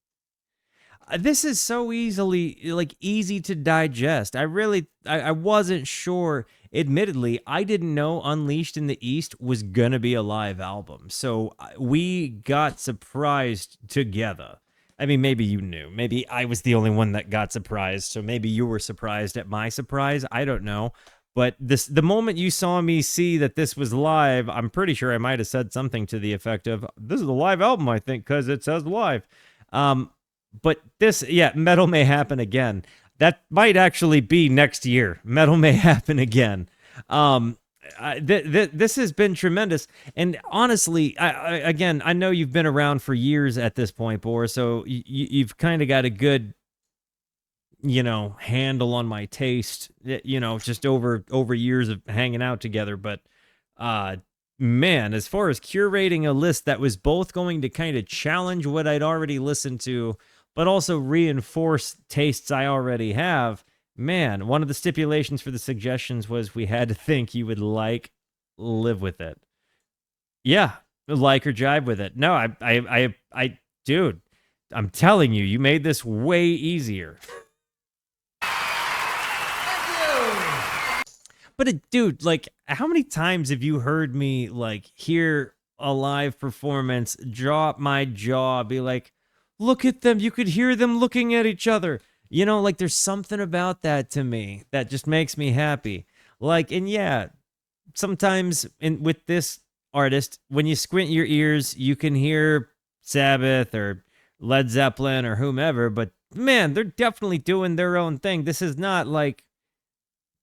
This is so easy to digest. I wasn't sure. Admittedly, I didn't know Unleashed in the East was gonna be a live album, so we got surprised together. I mean, maybe you knew. Maybe I was the only one that got surprised, so maybe you were surprised at my surprise. I don't know. But the moment you saw me see that this was live, I'm pretty sure I might have said something to the effect of, "This is a live album, I think, because it says live." But this, Metal May Happen Again. That might actually be next year. Metal May Happen Again. This has been tremendous. And honestly, I know you've been around for years at this point, Boris, so you've kind of got a good, handle on my taste, just over years of hanging out together. But, man, as far as curating a list that was both going to kind of challenge what I'd already listened to, but also reinforce tastes I already have, man, one of the stipulations for the suggestions was we had to think you would live with it. Yeah, like or jive with it. No, dude, I'm telling you, you made this way easier. But dude, how many times have you heard me hear a live performance, drop my jaw, be like, "Look at them! You could hear them looking at each other." There's something about that to me that just makes me happy. And yeah, sometimes with this artist, when you squint your ears, you can hear Sabbath or Led Zeppelin or whomever, but man, they're definitely doing their own thing. This is not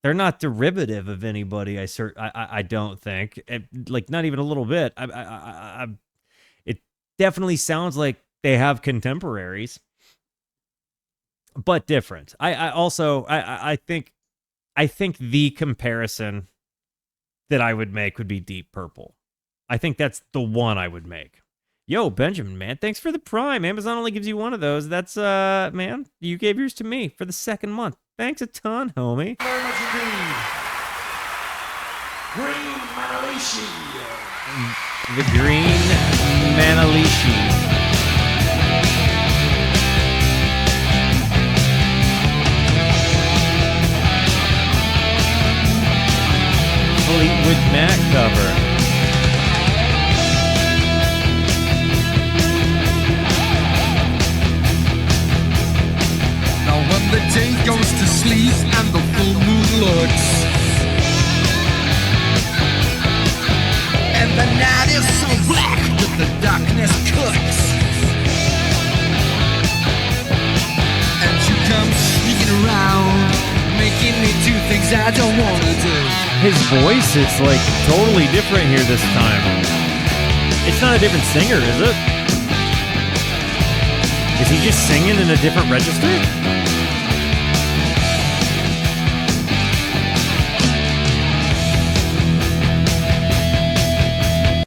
they're not derivative of anybody. I don't think, not even a little bit. It definitely sounds like they have contemporaries, but different. I think the comparison that I would make would be Deep Purple. I think that's the one I would make. Yo, Benjamin, man, thanks for the Prime. Amazon only gives you one of those. That's, man, you gave yours to me for the second month. Thanks a ton, homie. Very much indeed. Green Manalishi. The Green Manalishi. Fleetwood Mac cover. Now when the day goes to sleep and the full moon looks, and the night is so black that the darkness cooks, and you come sneaking around, making me do things I don't wanna do. His voice is like totally different here this time. It's not a different singer, is it? Is he just singing in a different register?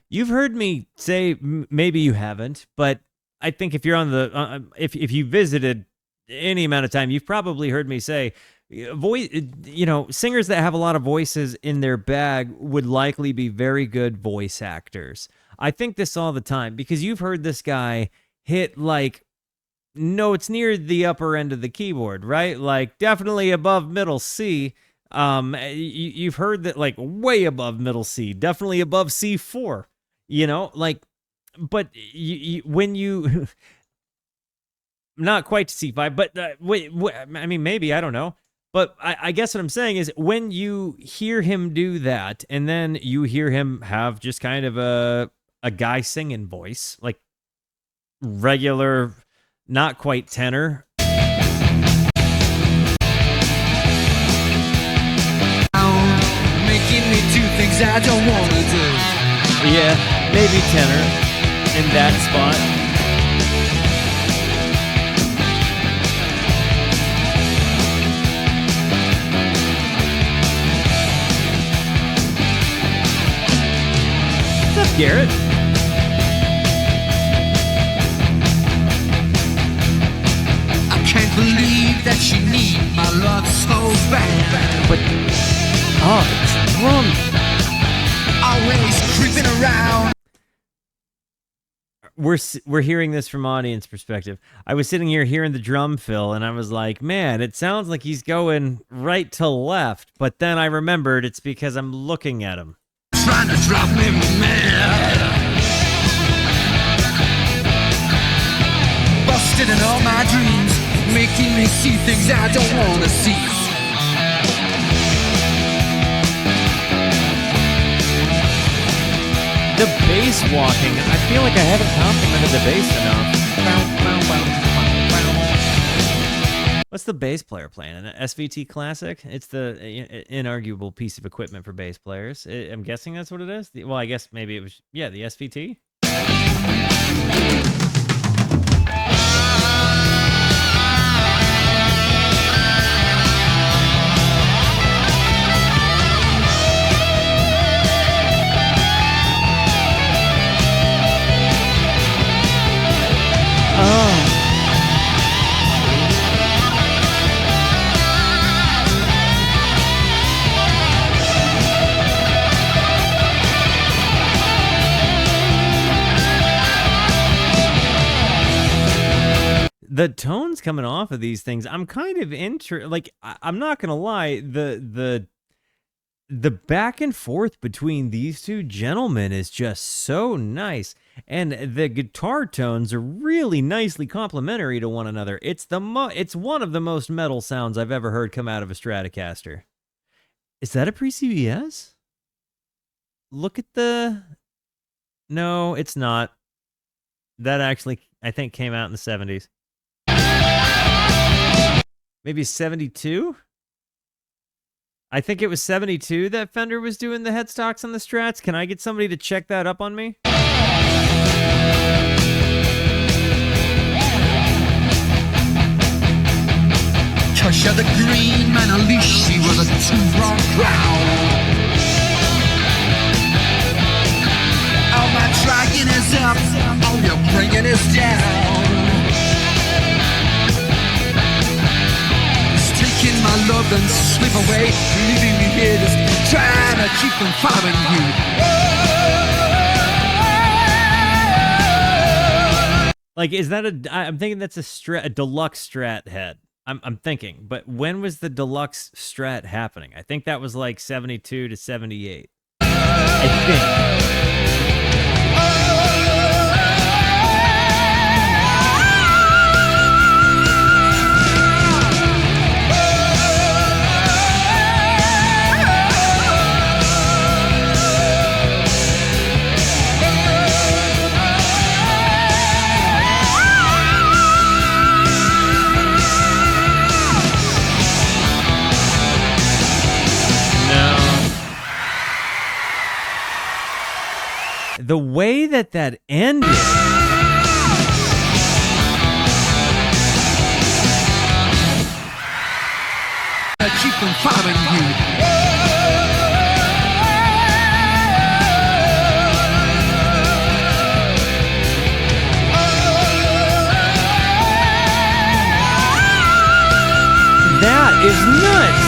You've heard me say, maybe you haven't, but I think if you're on the, if you visited any amount of time, you've probably heard me say, voice, singers that have a lot of voices in their bag would likely be very good voice actors. I think this all the time because you've heard this guy hit like notes near the upper end of the keyboard, right? Like definitely above middle C. You've heard that like way above middle C, definitely above C4, but when you not quite to C5, but maybe, I don't know. But I guess what I'm saying is when you hear him do that, and then you hear him have just kind of a guy singing voice, like regular, not quite tenor. Making me do things I don't want to do. Yeah, maybe tenor in that spot. What's up, Garrett? I can't believe that you need my love so bad. But it's drum. Always creeping around. We're hearing this from audience perspective. I was sitting here hearing the drum fill, and I was like, man, it sounds like he's going right to left. But then I remembered it's because I'm looking at him. Trying to drop me mad. Busted in all my dreams, making me see things I don't want to see. The bass walking, I feel like I haven't complimented the bass enough. What's the bass player playing? An SVT Classic? It's the inarguable piece of equipment for bass players. I'm guessing that's what it is. Well, I guess maybe it was, the SVT. The tones coming off of these things, I'm kind of I'm not gonna lie, the back and forth between these two gentlemen is just so nice, and the guitar tones are really nicely complementary to one another. It's one of the most metal sounds I've ever heard come out of a Stratocaster. Is that a pre-CBS? Look at no, it's not. That actually, I think, came out in the 70s. Maybe 72? I think it was 72 that Fender was doing the headstocks on the Strats. Can I get somebody to check that up on me? Cause you're the Green Manalishi with a two-pronged crown. All my dragging is up, all your bringing is down. It's taking my stand up and slip away, leaving me here just trying to keep from following you. Like, is that I'm thinking that's a deluxe Strat head. I'm thinking, but when was the deluxe Strat happening? I think that was like 72 to 78. I think. The way that ended. I keep on following you. That is nuts.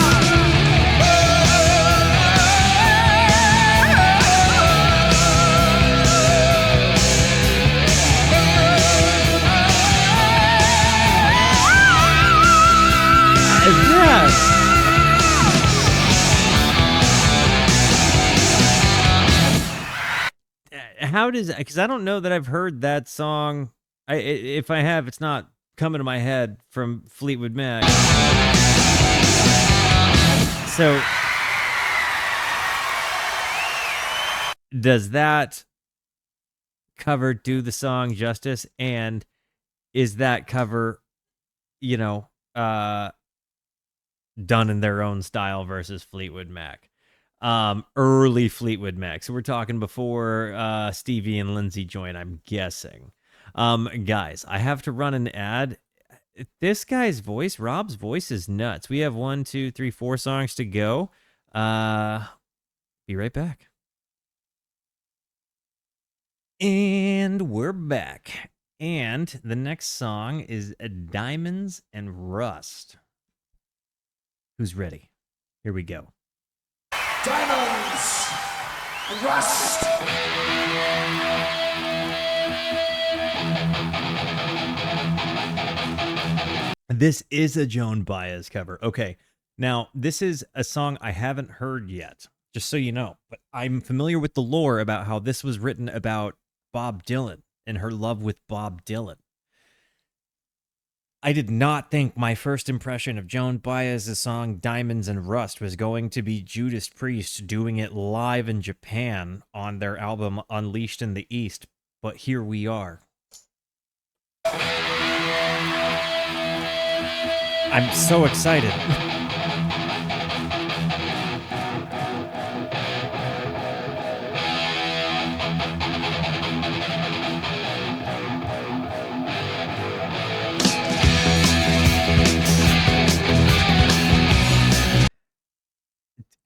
How does, because I don't know that I've heard that song. If I have, it's not coming to my head from Fleetwood Mac. So does that cover do the song justice? And is that cover, you know, done in their own style versus Fleetwood Mac? Early Fleetwood Mac. So we're talking before Stevie and Lindsay joined, I'm guessing. Guys, I have to run an ad. This guy's voice, Rob's voice, is nuts. We have 1, 2, 3, 4 songs to go. Be right back. And we're back. And the next song is Diamonds and Rust. Who's ready? Here we go. Diamonds and Rust. This is a Joan Baez cover. Okay, now this is a song I haven't heard yet, just so you know. But I'm familiar with the lore about how this was written about Bob Dylan and her love with Bob Dylan. I did not think my first impression of Joan Baez's song Diamonds and Rust was going to be Judas Priest doing it live in Japan on their album Unleashed in the East, but here we are. I'm so excited.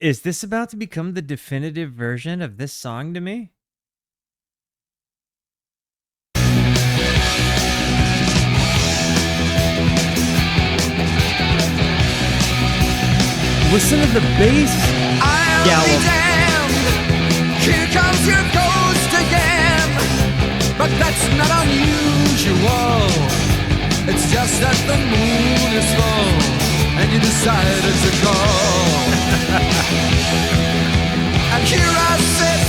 Is this about to become the definitive version of this song to me? Listen to the bass gallop. Here comes your ghost again. But that's not unusual. It's just that the moon is full and you decided to go. And here I sit,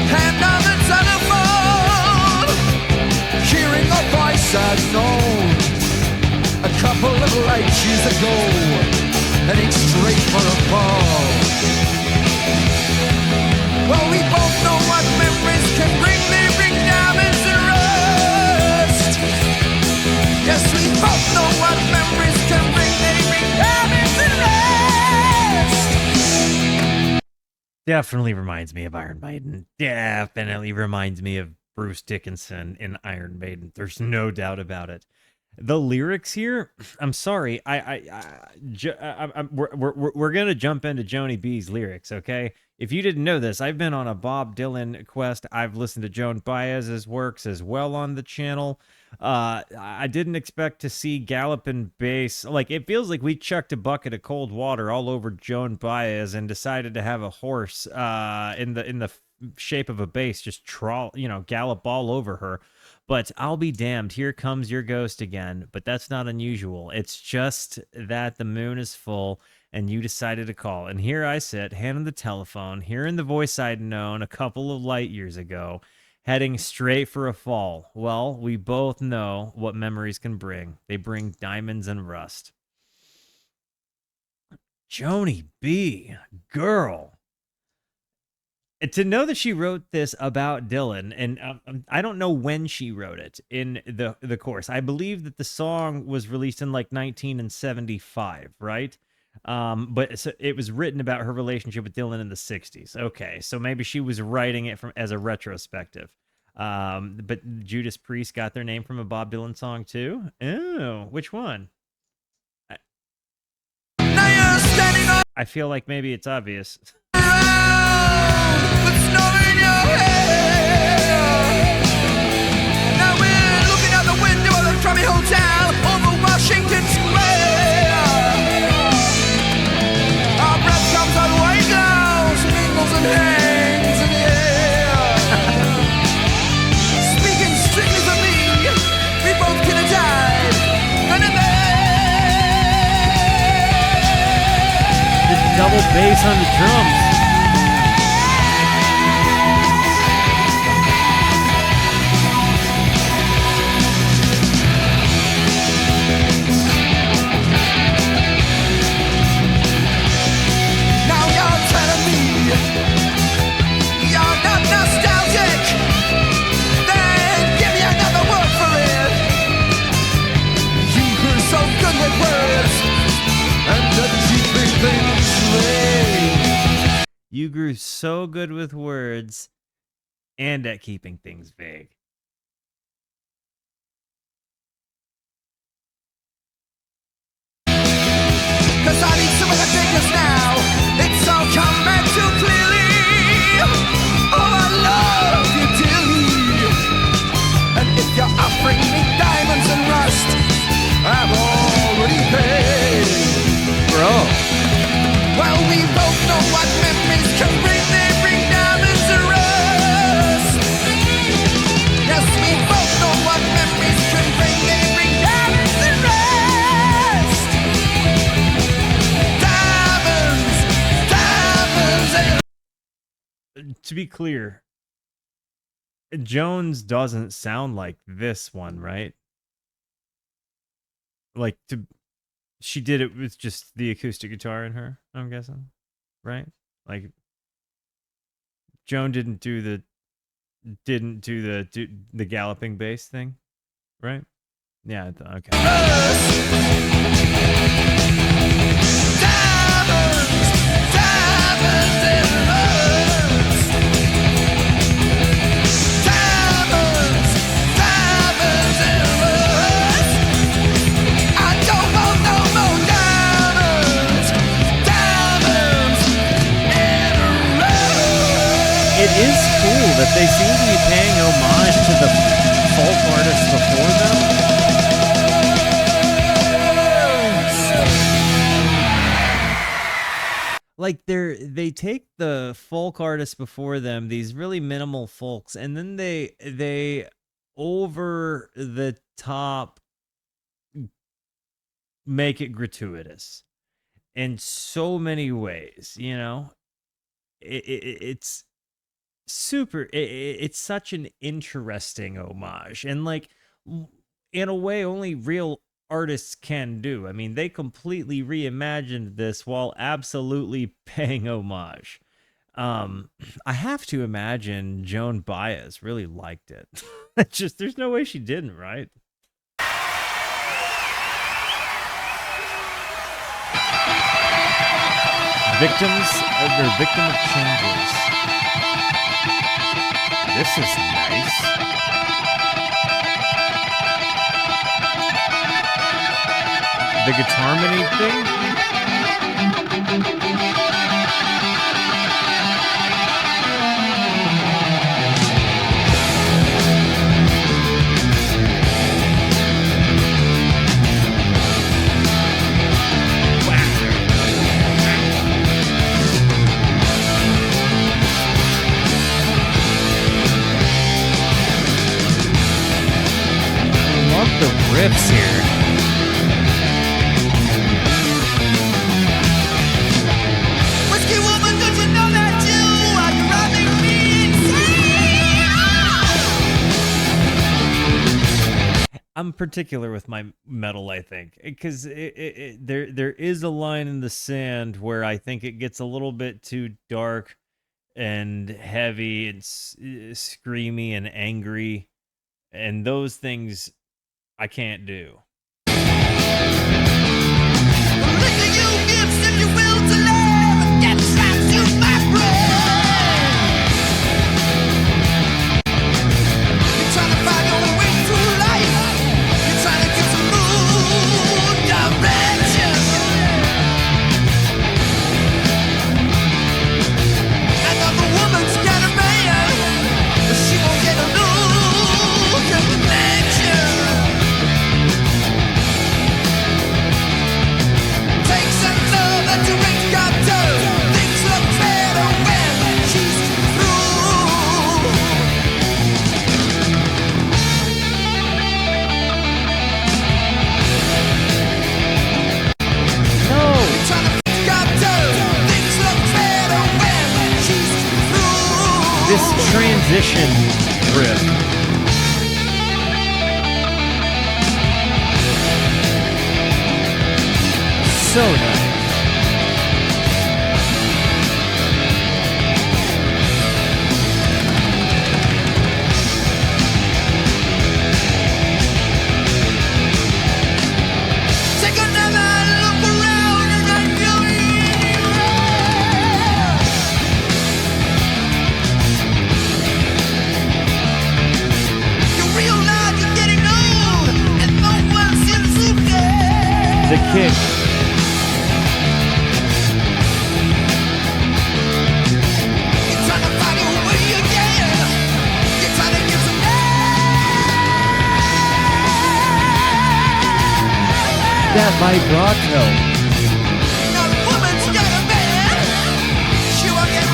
hand on the telephone, hearing a voice I've known a couple of light years ago, heading straight for a fall. Well, we both know what memories can bring. They bring diamonds and rust. Yes, we both know what memories can bring. They bring diamonds and rust. Definitely reminds me of Iron Maiden. Definitely reminds me of Bruce Dickinson in Iron Maiden. There's no doubt about it. The lyrics here, I'm sorry, we're gonna jump into Joni B's lyrics, okay? if you didn't know this, I've been on a Bob Dylan quest. I've listened to Joan Baez's works as well on the channel. I didn't expect to see galloping bass. Like, it feels like we chucked a bucket of cold water all over Joan Baez and decided to have a horse in the shape of a bass just gallop all over her. But I'll be damned, here comes your ghost again. But that's not unusual. It's just that the moon is full and you decided to call. And here I sit, hand on the telephone, hearing the voice I'd known a couple of light years ago, heading straight for a fall. Well, we both know what memories can bring. They bring diamonds and rust. Joni B, girl. And to know that she wrote this about Dylan, and I don't know when she wrote it in the course. I believe that the song was released in like 1975, right? But so it was written about her relationship with Dylan in the 60s. Okay, so maybe she was writing it as a retrospective. But Judas Priest got their name from a Bob Dylan song too. Oh, which one? I feel like maybe it's obvious. Hotel over Washington Square. Our breath comes on white clouds, mingles and hangs in the air. Speaking strictly for me, we both could have died. And in there, The double bass on the drums. You grew so good with words and at keeping things vague. Cause I need some of the thinkers now. It's all coming too clearly. Oh, I love you dearly. And if you're offering me diamonds and rust, I've already paid. Bro. Well, we both know what memories can bring. They bring diamonds and rust. Yes, we both know what memories can bring. They bring diamonds and rust. Diamonds and... To be clear, Jones doesn't sound like this one, right? Like, she did it with just the acoustic guitar in her, I'm guessing, right? Like, Joan didn't do the galloping bass thing, right? Yeah, okay. It is cool that they seem to be paying homage to the folk artists before them. Like they take the folk artists before them, these really minimal folks, and then they over the top make it gratuitous in so many ways, you know? It's super, it's such an interesting homage, and like, in a way only real artists can do. I mean, they completely reimagined this while absolutely paying homage. I have to imagine Joan Baez really liked it. Just, there's no way she didn't, right? Victim of changes. This is nice. The guitar mini thing? the riffs here. Whiskey woman, don't you know that you are driving me insane? I'm particular with my metal, I think, because there is a line in the sand where I think it gets a little bit too dark and heavy and screamy and angry, and those things I can't do. Liquor you give, if you will to live, get trapped in my brain. You're trying to find your way through life. You're trying to get some mood direction. Another woman's got a man, but she won't get a new connection. Take some love and drink cocktail. Things look better when she's through. No, Trying to drink cocktail. Things look better when she's through. this transition riff. So nice. Take another look around and I feel you realize you're getting old and no one seems to care. The kick. You're trying to find your way again. You're trying to get some That vibrato. Now the woman's got a man. She won't get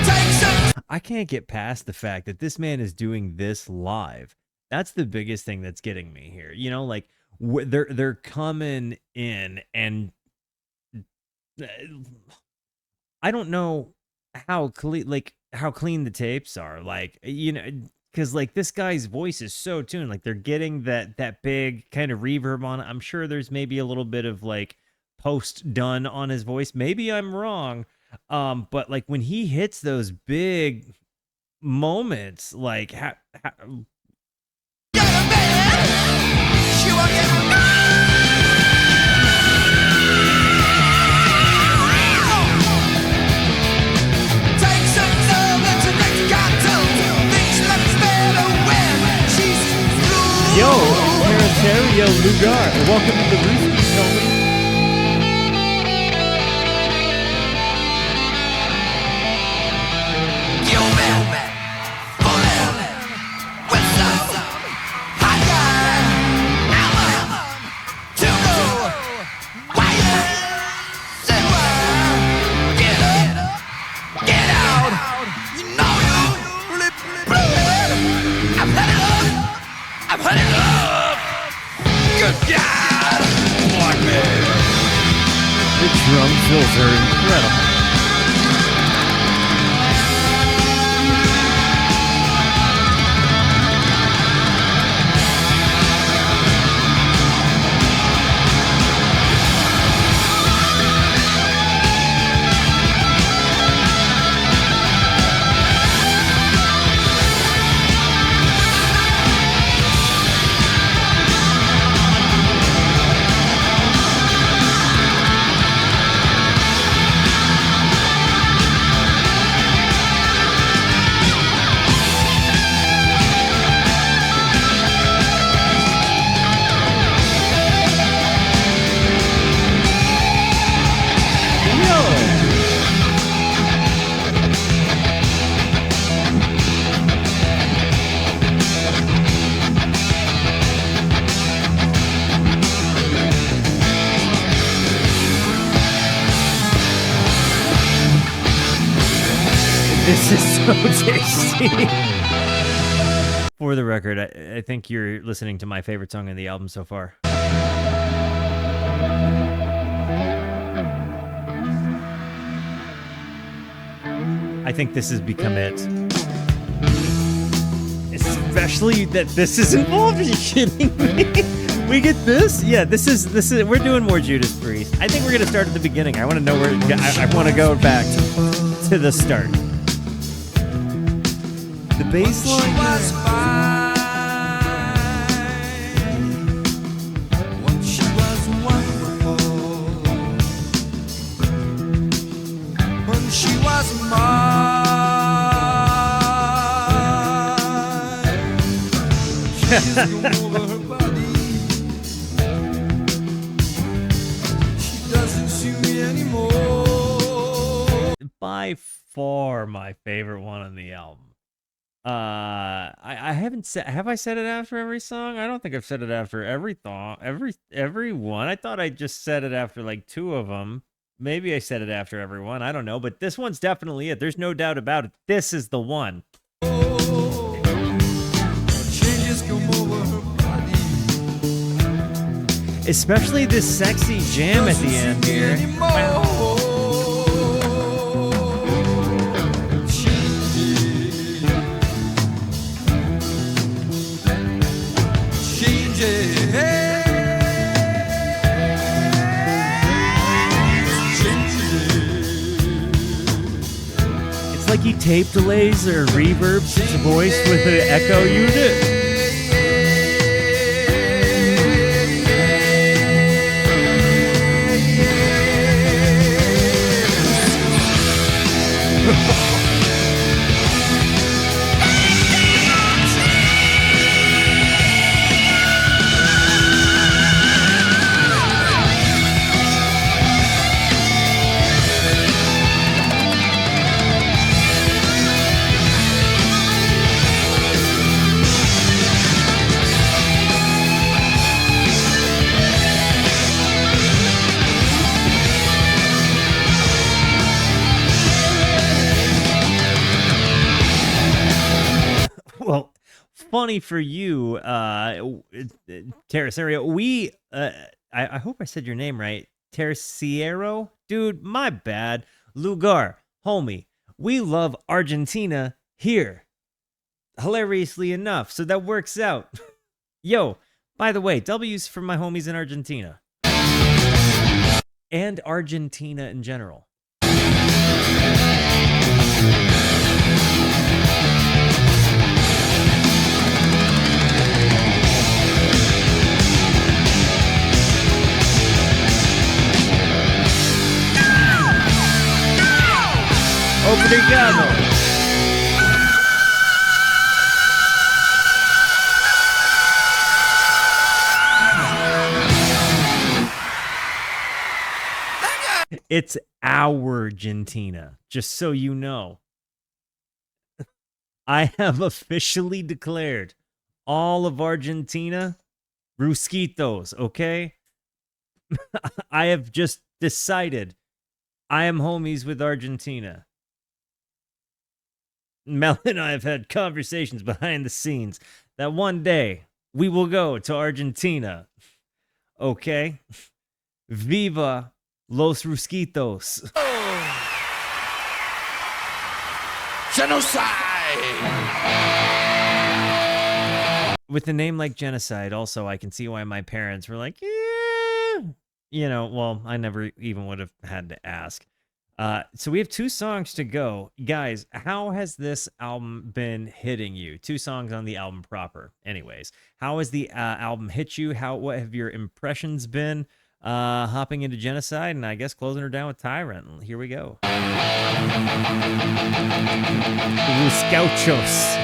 Take some I can't get past the fact that this man is doing this live. That's the biggest thing that's getting me here. You know, like they're coming in, and I don't know how clean the tapes are. Like, you know, because like this guy's voice is so tuned. Like they're getting that big kind of reverb on it. I'm sure there's maybe a little bit of like post done on his voice. Maybe I'm wrong. But like when he hits those big moments, like got a man. She won't get Take some love and drink cocktail. Things look better when she's through. yo, Parentario Lugar, welcome to the Rooskies, homie. You man, bullet, whistle, hot guy, Allen, Tugo, Wyatt, Silver, get up, get out. You know you really blew it. I've had it up. Good God, Black man. The drum fills are incredible. This is so tasty. For the record, I think you're listening to my favorite song on the album so far. I think this has become it. Especially that this is involved. Are you kidding me? We get this? Yeah, this is. We're doing more Judas Priest. I think we're gonna start at the beginning. I want to know where. I want to go back to the start. The bass line. She was wonderful when she was mine. She's come over her body. She doesn't see me anymore. By far my favorite one on the album. I haven't said. Have I said it after every song? I don't think I've said it after every one. I thought I just said it after like 2 of them. Maybe I said it after every one. I don't know, but this one's definitely it. There's no doubt about it. This is the one. Changes come over her body. Especially this sexy jam at the end here. It's like he tape delays or reverbs his voice with an echo unit. Well, funny for you, Terracerio. We, I hope I said your name right. Terciero? Dude, my bad. Lugar, homie. We love Argentina here. Hilariously enough, so that works out. Yo, by the way, W's for my homies in Argentina. And Argentina in general. Obrigado. It's our Argentina, just so you know. I have officially declared all of Argentina Rusquitos, okay? I have just decided I am homies with Argentina. Mel and I have had conversations behind the scenes that one day we will go to Argentina. Okay? Viva los Rusquitos. Genocide! With a name like Genocide, also, I can see why my parents were like, yeah. You know, well, I never even would have had to ask. So we have 2 songs to go. Guys, how has this album been hitting you? 2 songs on the album proper. Anyways, how has the album hit you? What have your impressions been? Hopping into Genocide, and I guess closing her down with Tyrant. Here we go. Los Gauchos.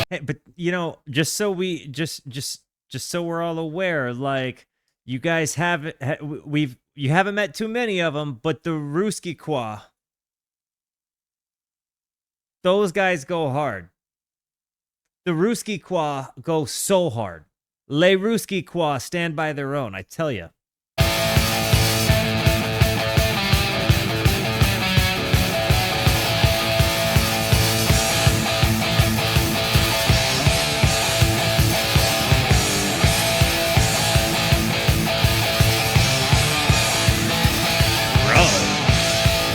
Hey, but you know, just so we just so we're all aware, like you guys haven't you haven't met too many of them, but the Ruski Qua. Those guys go hard. The Ruski Qua go so hard. Les Ruski Qua stand by their own, I tell you.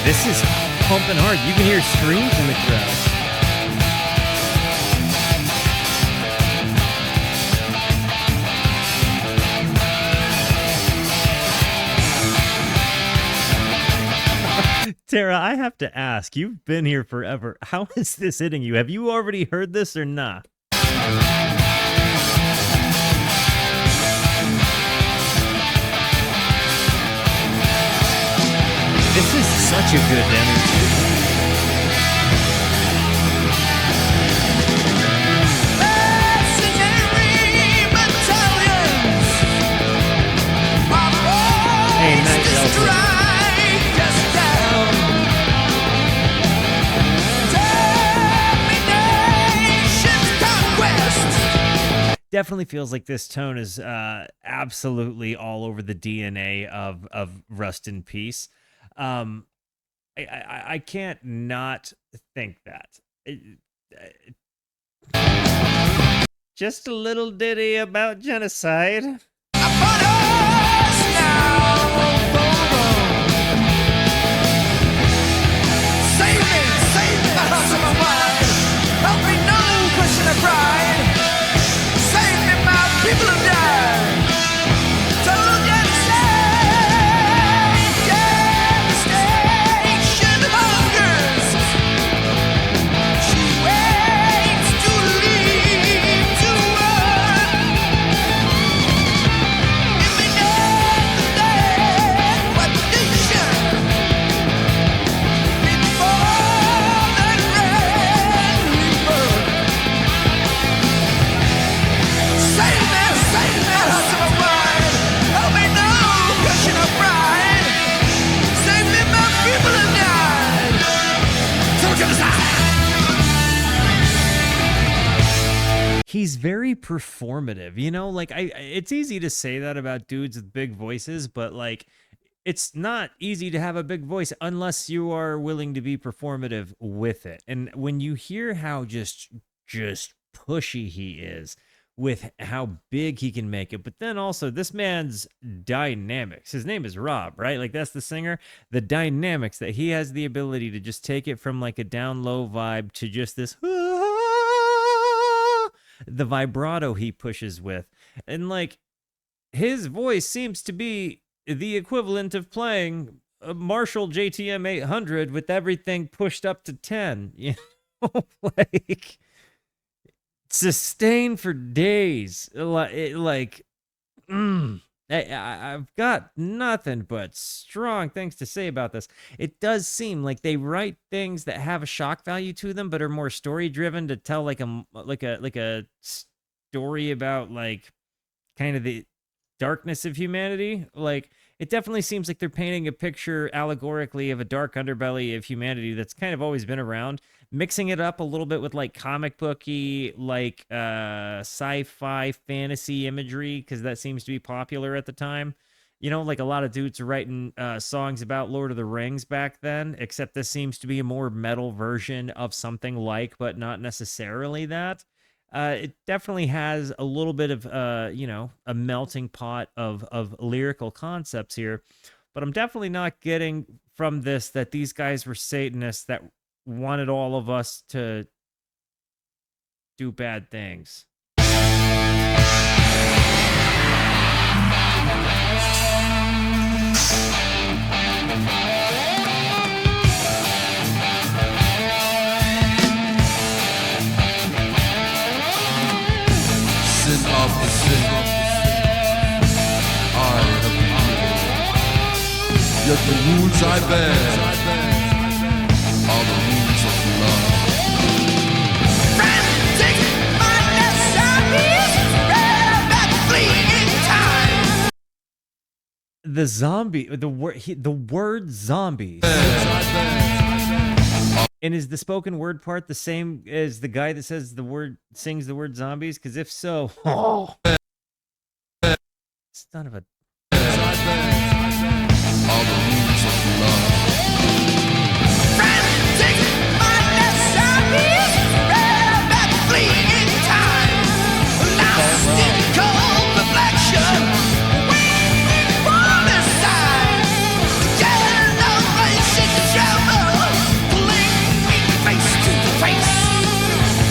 This is pumping hard. You can hear screams in the crowd. Tara, I have to ask, you've been here forever. How is this hitting you? Have you already heard this or not? This is such a good energy. Hey, nice Elsa. Definitely feels like this tone is absolutely all over the DNA of Rust in Peace. I can't not think that. Just a little ditty about genocide. Save me, the house of my mind. Help me, no question of pride. Save me, my people have died. Total genocide, devastation hungers. She waits to leave to work. Imminent death, what nation? He's very performative, you know, like it's easy to say that about dudes with big voices, but like it's not easy to have a big voice unless you are willing to be performative with it. And when you hear how just pushy he is with how big he can make it, but then also this man's dynamics. His name is Rob, right? Like that's the singer. The dynamics that he has the ability to just take it from like a down low vibe to just this the vibrato he pushes with. And like his voice seems to be the equivalent of playing a Marshall JTM 800 with everything pushed up to 10, you know, like sustained for days. I've got nothing but strong things to say about this. It does seem like they write things that have a shock value to them, but are more story driven to tell like a story about like kind of the darkness of humanity. Like it definitely seems like they're painting a picture allegorically of a dark underbelly of humanity that's kind of always been around, mixing it up a little bit with like comic booky, like sci-fi fantasy imagery, because that seems to be popular at the time. You know, like a lot of dudes are writing songs about Lord of the Rings back then, except this seems to be a more metal version of something like, but not necessarily that. It definitely has a little bit of, you know, a melting pot of lyrical concepts here, but I'm definitely not getting from this that these guys were Satanists that wanted all of us to do bad things. Sin of the sin, I have committed. Yet the wounds I bear are the wounds of love. Frantic mindless zombies, red back fleeing time. The word zombies And is the spoken word part the same as the guy that sings the word zombies? Because if so, oh, son of a. All the rules of love. Frantic mindless zombies, rapidly in time, lost in cold reflection, waiting for the sign. Generation trouble, clinging face to face.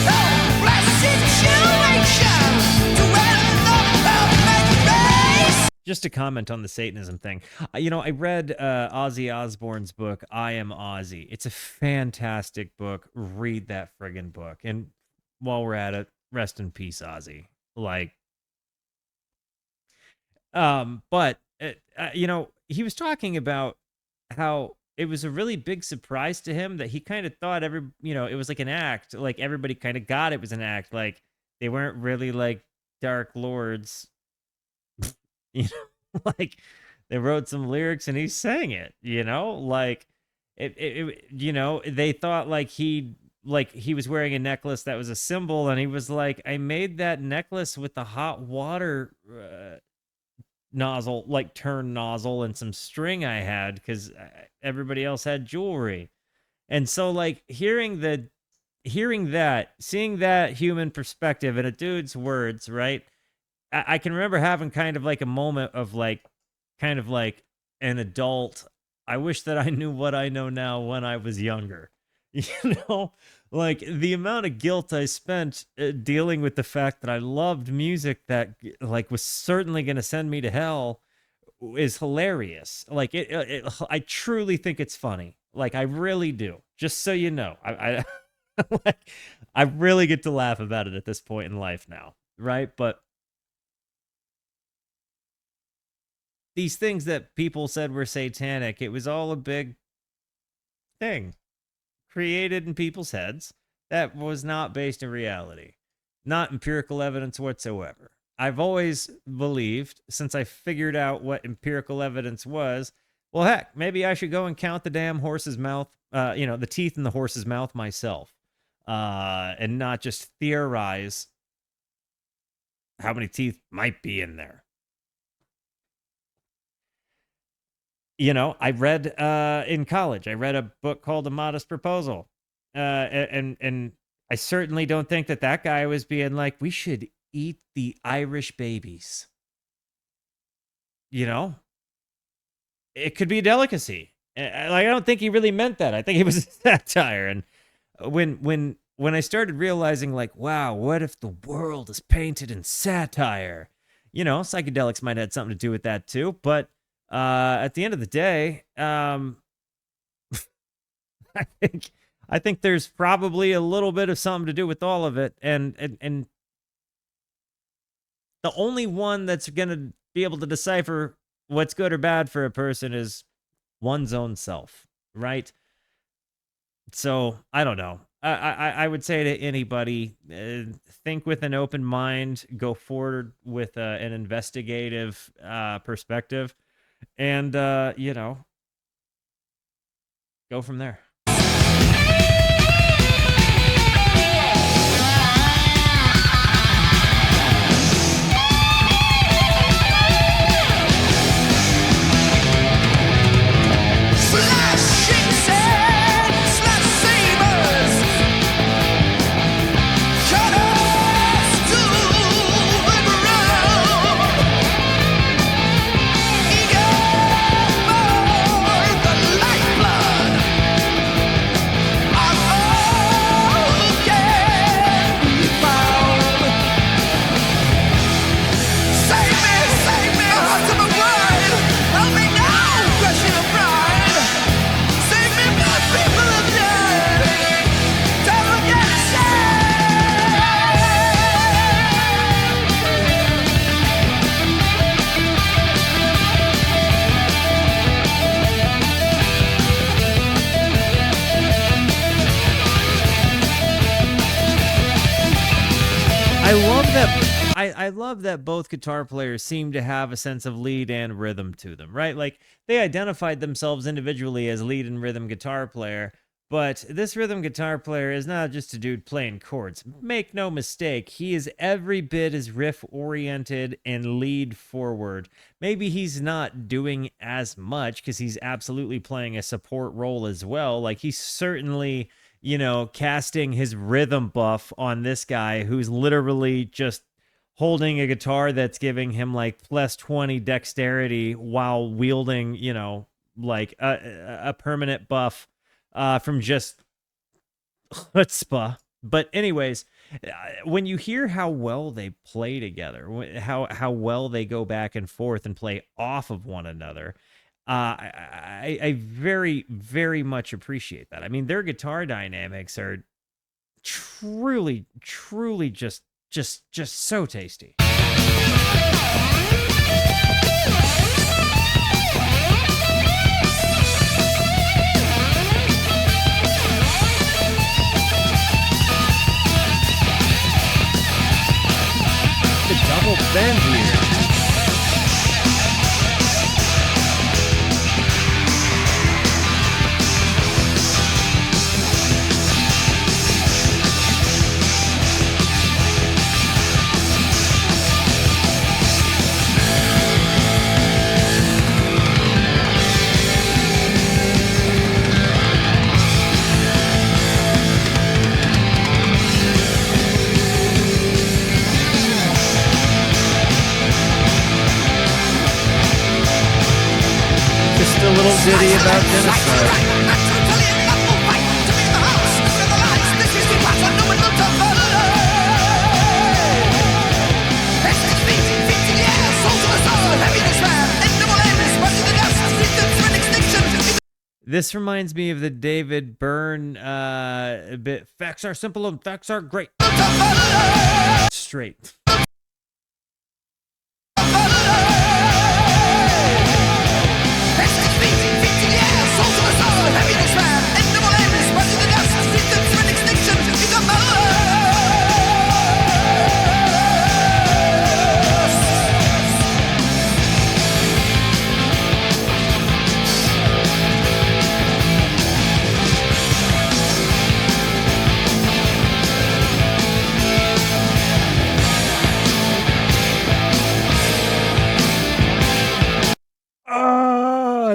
Oh, blessed situation to end the perfect race. Just to comment on the Satanism thing, I read Ozzy Osbourne's book, I Am Ozzy. It's a fantastic book. Read that friggin' book. And while we're at it, rest in peace, Ozzy. But he was talking about how it was a really big surprise to him that he kind of thought it was like an act. Like everybody kind of got it was an act. Like they weren't really like Dark Lords. Like they wrote some lyrics and he sang it, like they thought like he was wearing a necklace that was a symbol, and he was like, I made that necklace with the hot water nozzle, like turn nozzle, and some string I had because everybody else had jewelry. And so like hearing that, seeing that human perspective in a dude's words, right? I can remember having kind of like a moment of like, kind of like an adult. I wish that I knew what I know now when I was younger. Like the amount of guilt I spent dealing with the fact that I loved music that like was certainly going to send me to hell is hilarious. Like I truly think it's funny. Like I really do. Just so you know, I like, I really get to laugh about it at this point in life now, right? But these things that people said were satanic, it was all a big thing created in people's heads that was not based in reality, not empirical evidence whatsoever. I've always believed, since I figured out what empirical evidence was, well, heck, maybe I should go and count the damn horse's mouth, the teeth in the horse's mouth myself, and not just theorize how many teeth might be in there. I read in college, I read a book called A Modest Proposal. And I certainly don't think that guy was being like, we should eat the Irish babies. It could be a delicacy. I don't think he really meant that. I think it was a satire. And when I started realizing like, wow, what if the world is painted in satire? Psychedelics might have had something to do with that too, but at the end of the day, I think there's probably a little bit of something to do with all of it, and the only one that's gonna be able to decipher what's good or bad for a person is one's own self, right? So I don't know. I would say to anybody, think with an open mind, go forward with an investigative perspective. And, go from there. Slashing sands, slash sabers, cut us to the ground. Eager for the lifeblood of all who can be found. Save me, heart of a bride. Help me now, crushing a pride. Save me from the people of death. Don't get I love that both guitar players seem to have a sense of lead and rhythm to them, right? Like they identified themselves individually as lead and rhythm guitar player, But this rhythm guitar player is not just a dude playing chords. Make no mistake, he is every bit as riff-oriented and lead-forward. Maybe he's not doing as much because he's absolutely playing a support role as well. Like, he's certainly, casting his rhythm buff on this guy who's literally just holding a guitar that's giving him, like, plus 20 dexterity while wielding, like a permanent buff from just chutzpah. But anyways, when you hear how well they play together, how well they go back and forth and play off of one another, I very, very much appreciate that. I mean, their guitar dynamics are truly, truly just so tasty. Double bend here. A little ditty about genocide. This reminds me of the David Byrne bit. Facts are simple and facts are great. Straight.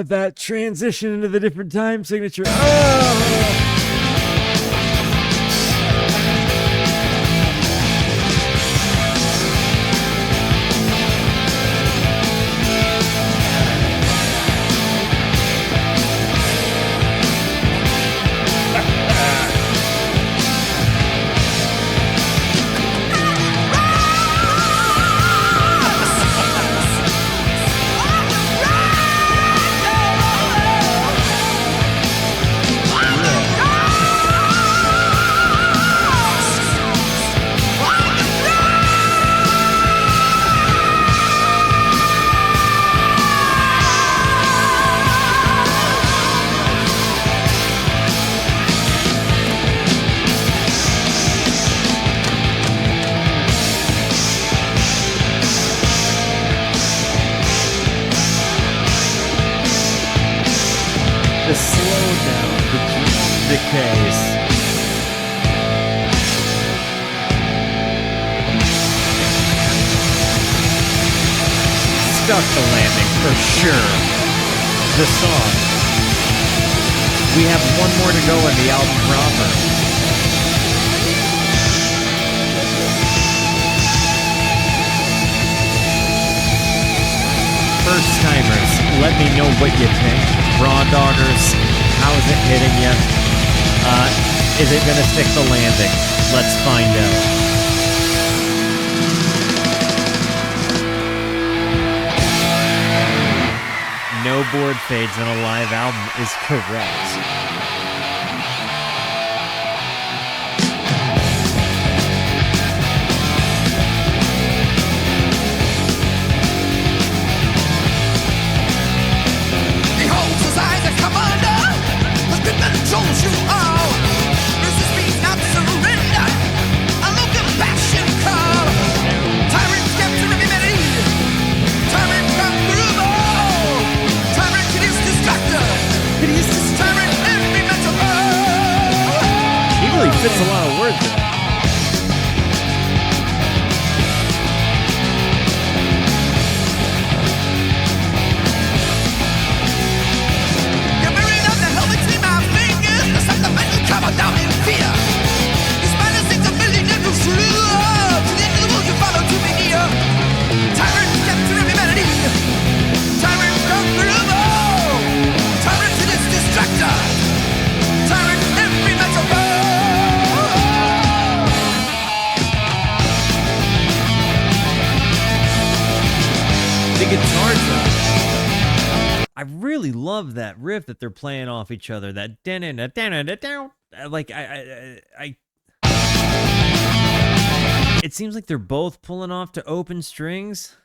That transition into the different time signature. The slowdown, the case. Stuck the landing for sure. The song. We have one more to go in the album proper. First timers, let me know what you think. Raw doggers, how is it hitting you? Is it gonna stick the landing? Let's find out. No board fades on a live album is correct. Controls you all. Resist me, not surrender. I love your passion call. Tyrant capture every melody. Tyrant come through all. Tyrant hideous destructor. Hideous Tyrant every metal a lot of words there. You're wearing out the helmets in my fingers. The sound of metal come down in fear. These miners think they're building a new slough. To the end of the world you follow to me near. Tyrant capture every melody. Tyrant conquer them all. Tyrant to this distractor. Tyrant every metal ball. The guitars, though. I really love that riff that they're playing off each other. That like I it seems like they're both pulling off to open strings.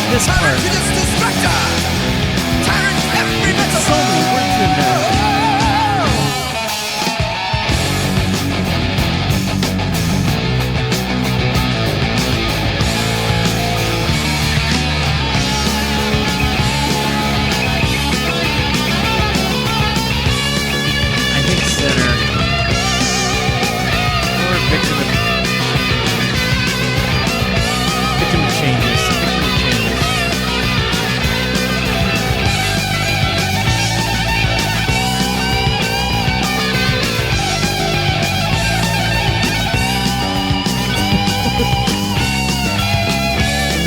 This part. So many words in there. I think center or victim changes.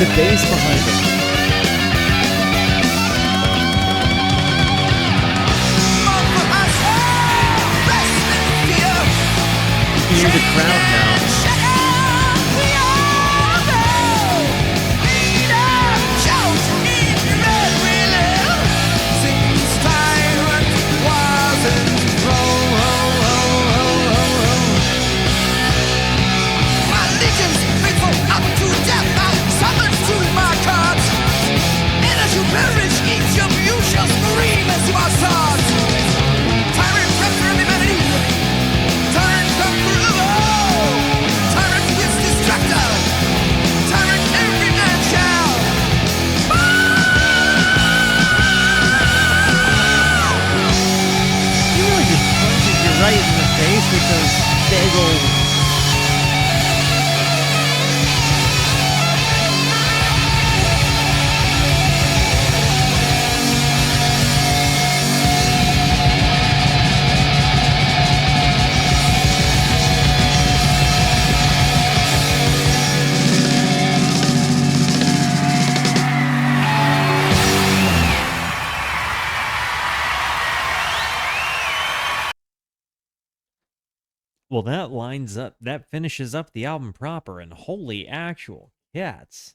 The bass behind it. You hear the crowd now. Right in the face with those big old... Well, that finishes up the album proper, and holy actual cats.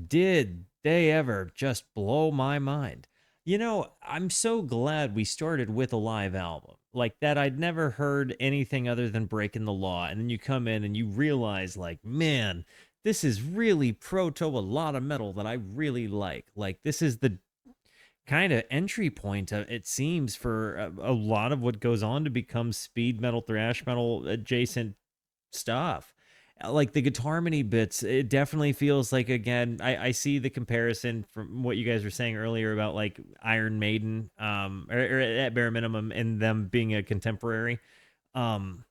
Did they ever just blow my mind? You know, I'm so glad we started with a live album. Like that, I'd never heard anything other than Breaking the Law, and then you come in and you realize, like, man, this is really proto a lot of metal that I really like. Like, this is the kind of entry point, it seems, for a lot of what goes on to become speed metal, thrash metal adjacent stuff. like the guitar harmony bits, it definitely feels like, again, I see the comparison from what you guys were saying earlier about like Iron Maiden, or at bare minimum, and them being a contemporary. Um,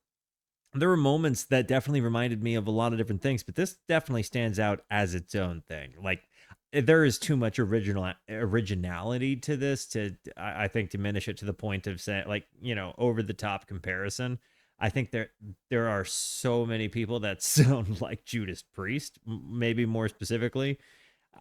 there were moments that definitely reminded me of a lot of different things, but this definitely stands out as its own thing. Like there is too much originality to this to, I think, diminish it to the point of saying, like, over the top comparison. I think there are so many people that sound like Judas Priest, maybe more specifically.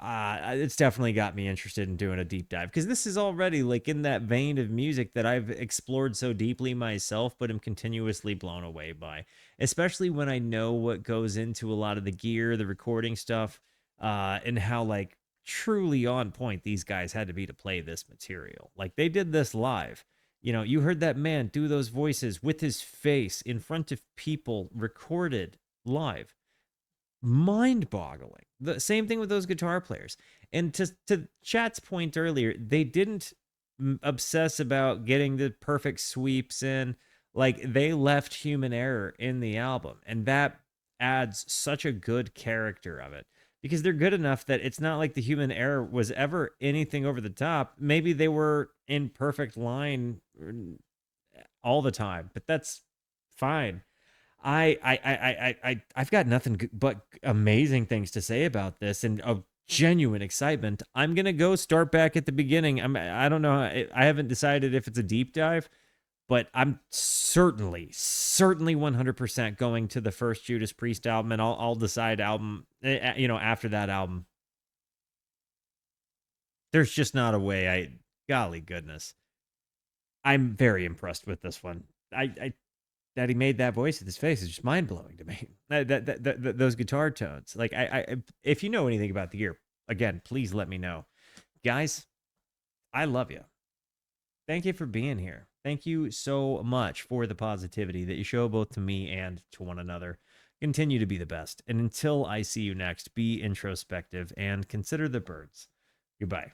It's definitely got me interested in doing a deep dive, because this is already like in that vein of music that I've explored so deeply myself, but am continuously blown away by, especially when I know what goes into a lot of the gear, the recording stuff, and how like truly on point these guys had to be to play this material. Like they did this live. You heard that man do those voices with his face in front of people, recorded live. Mind-boggling. The same thing with those guitar players. And to Chat's point earlier, they didn't obsess about getting the perfect sweeps in. Like they left human error in the album, and that adds such a good character of it, because they're good enough that it's not like the human error was ever anything over the top. Maybe they were in perfect line all the time, but that's fine. I've got nothing but amazing things to say about this, and of genuine excitement. I'm gonna go start back at the beginning. I don't know. I haven't decided if it's a deep dive, but I'm certainly 100% going to the first Judas Priest album, and I'll decide album, after that album. There's just not a way. Golly goodness, I'm very impressed with this one. I that he made that voice with his face is just mind blowing to me. Those guitar tones, like if you know anything about the gear, again, please let me know, guys. I love you. Thank you for being here. Thank you so much for the positivity that you show both to me and to one another. Continue to be the best, and until I see you next, be introspective and consider the birds. Goodbye.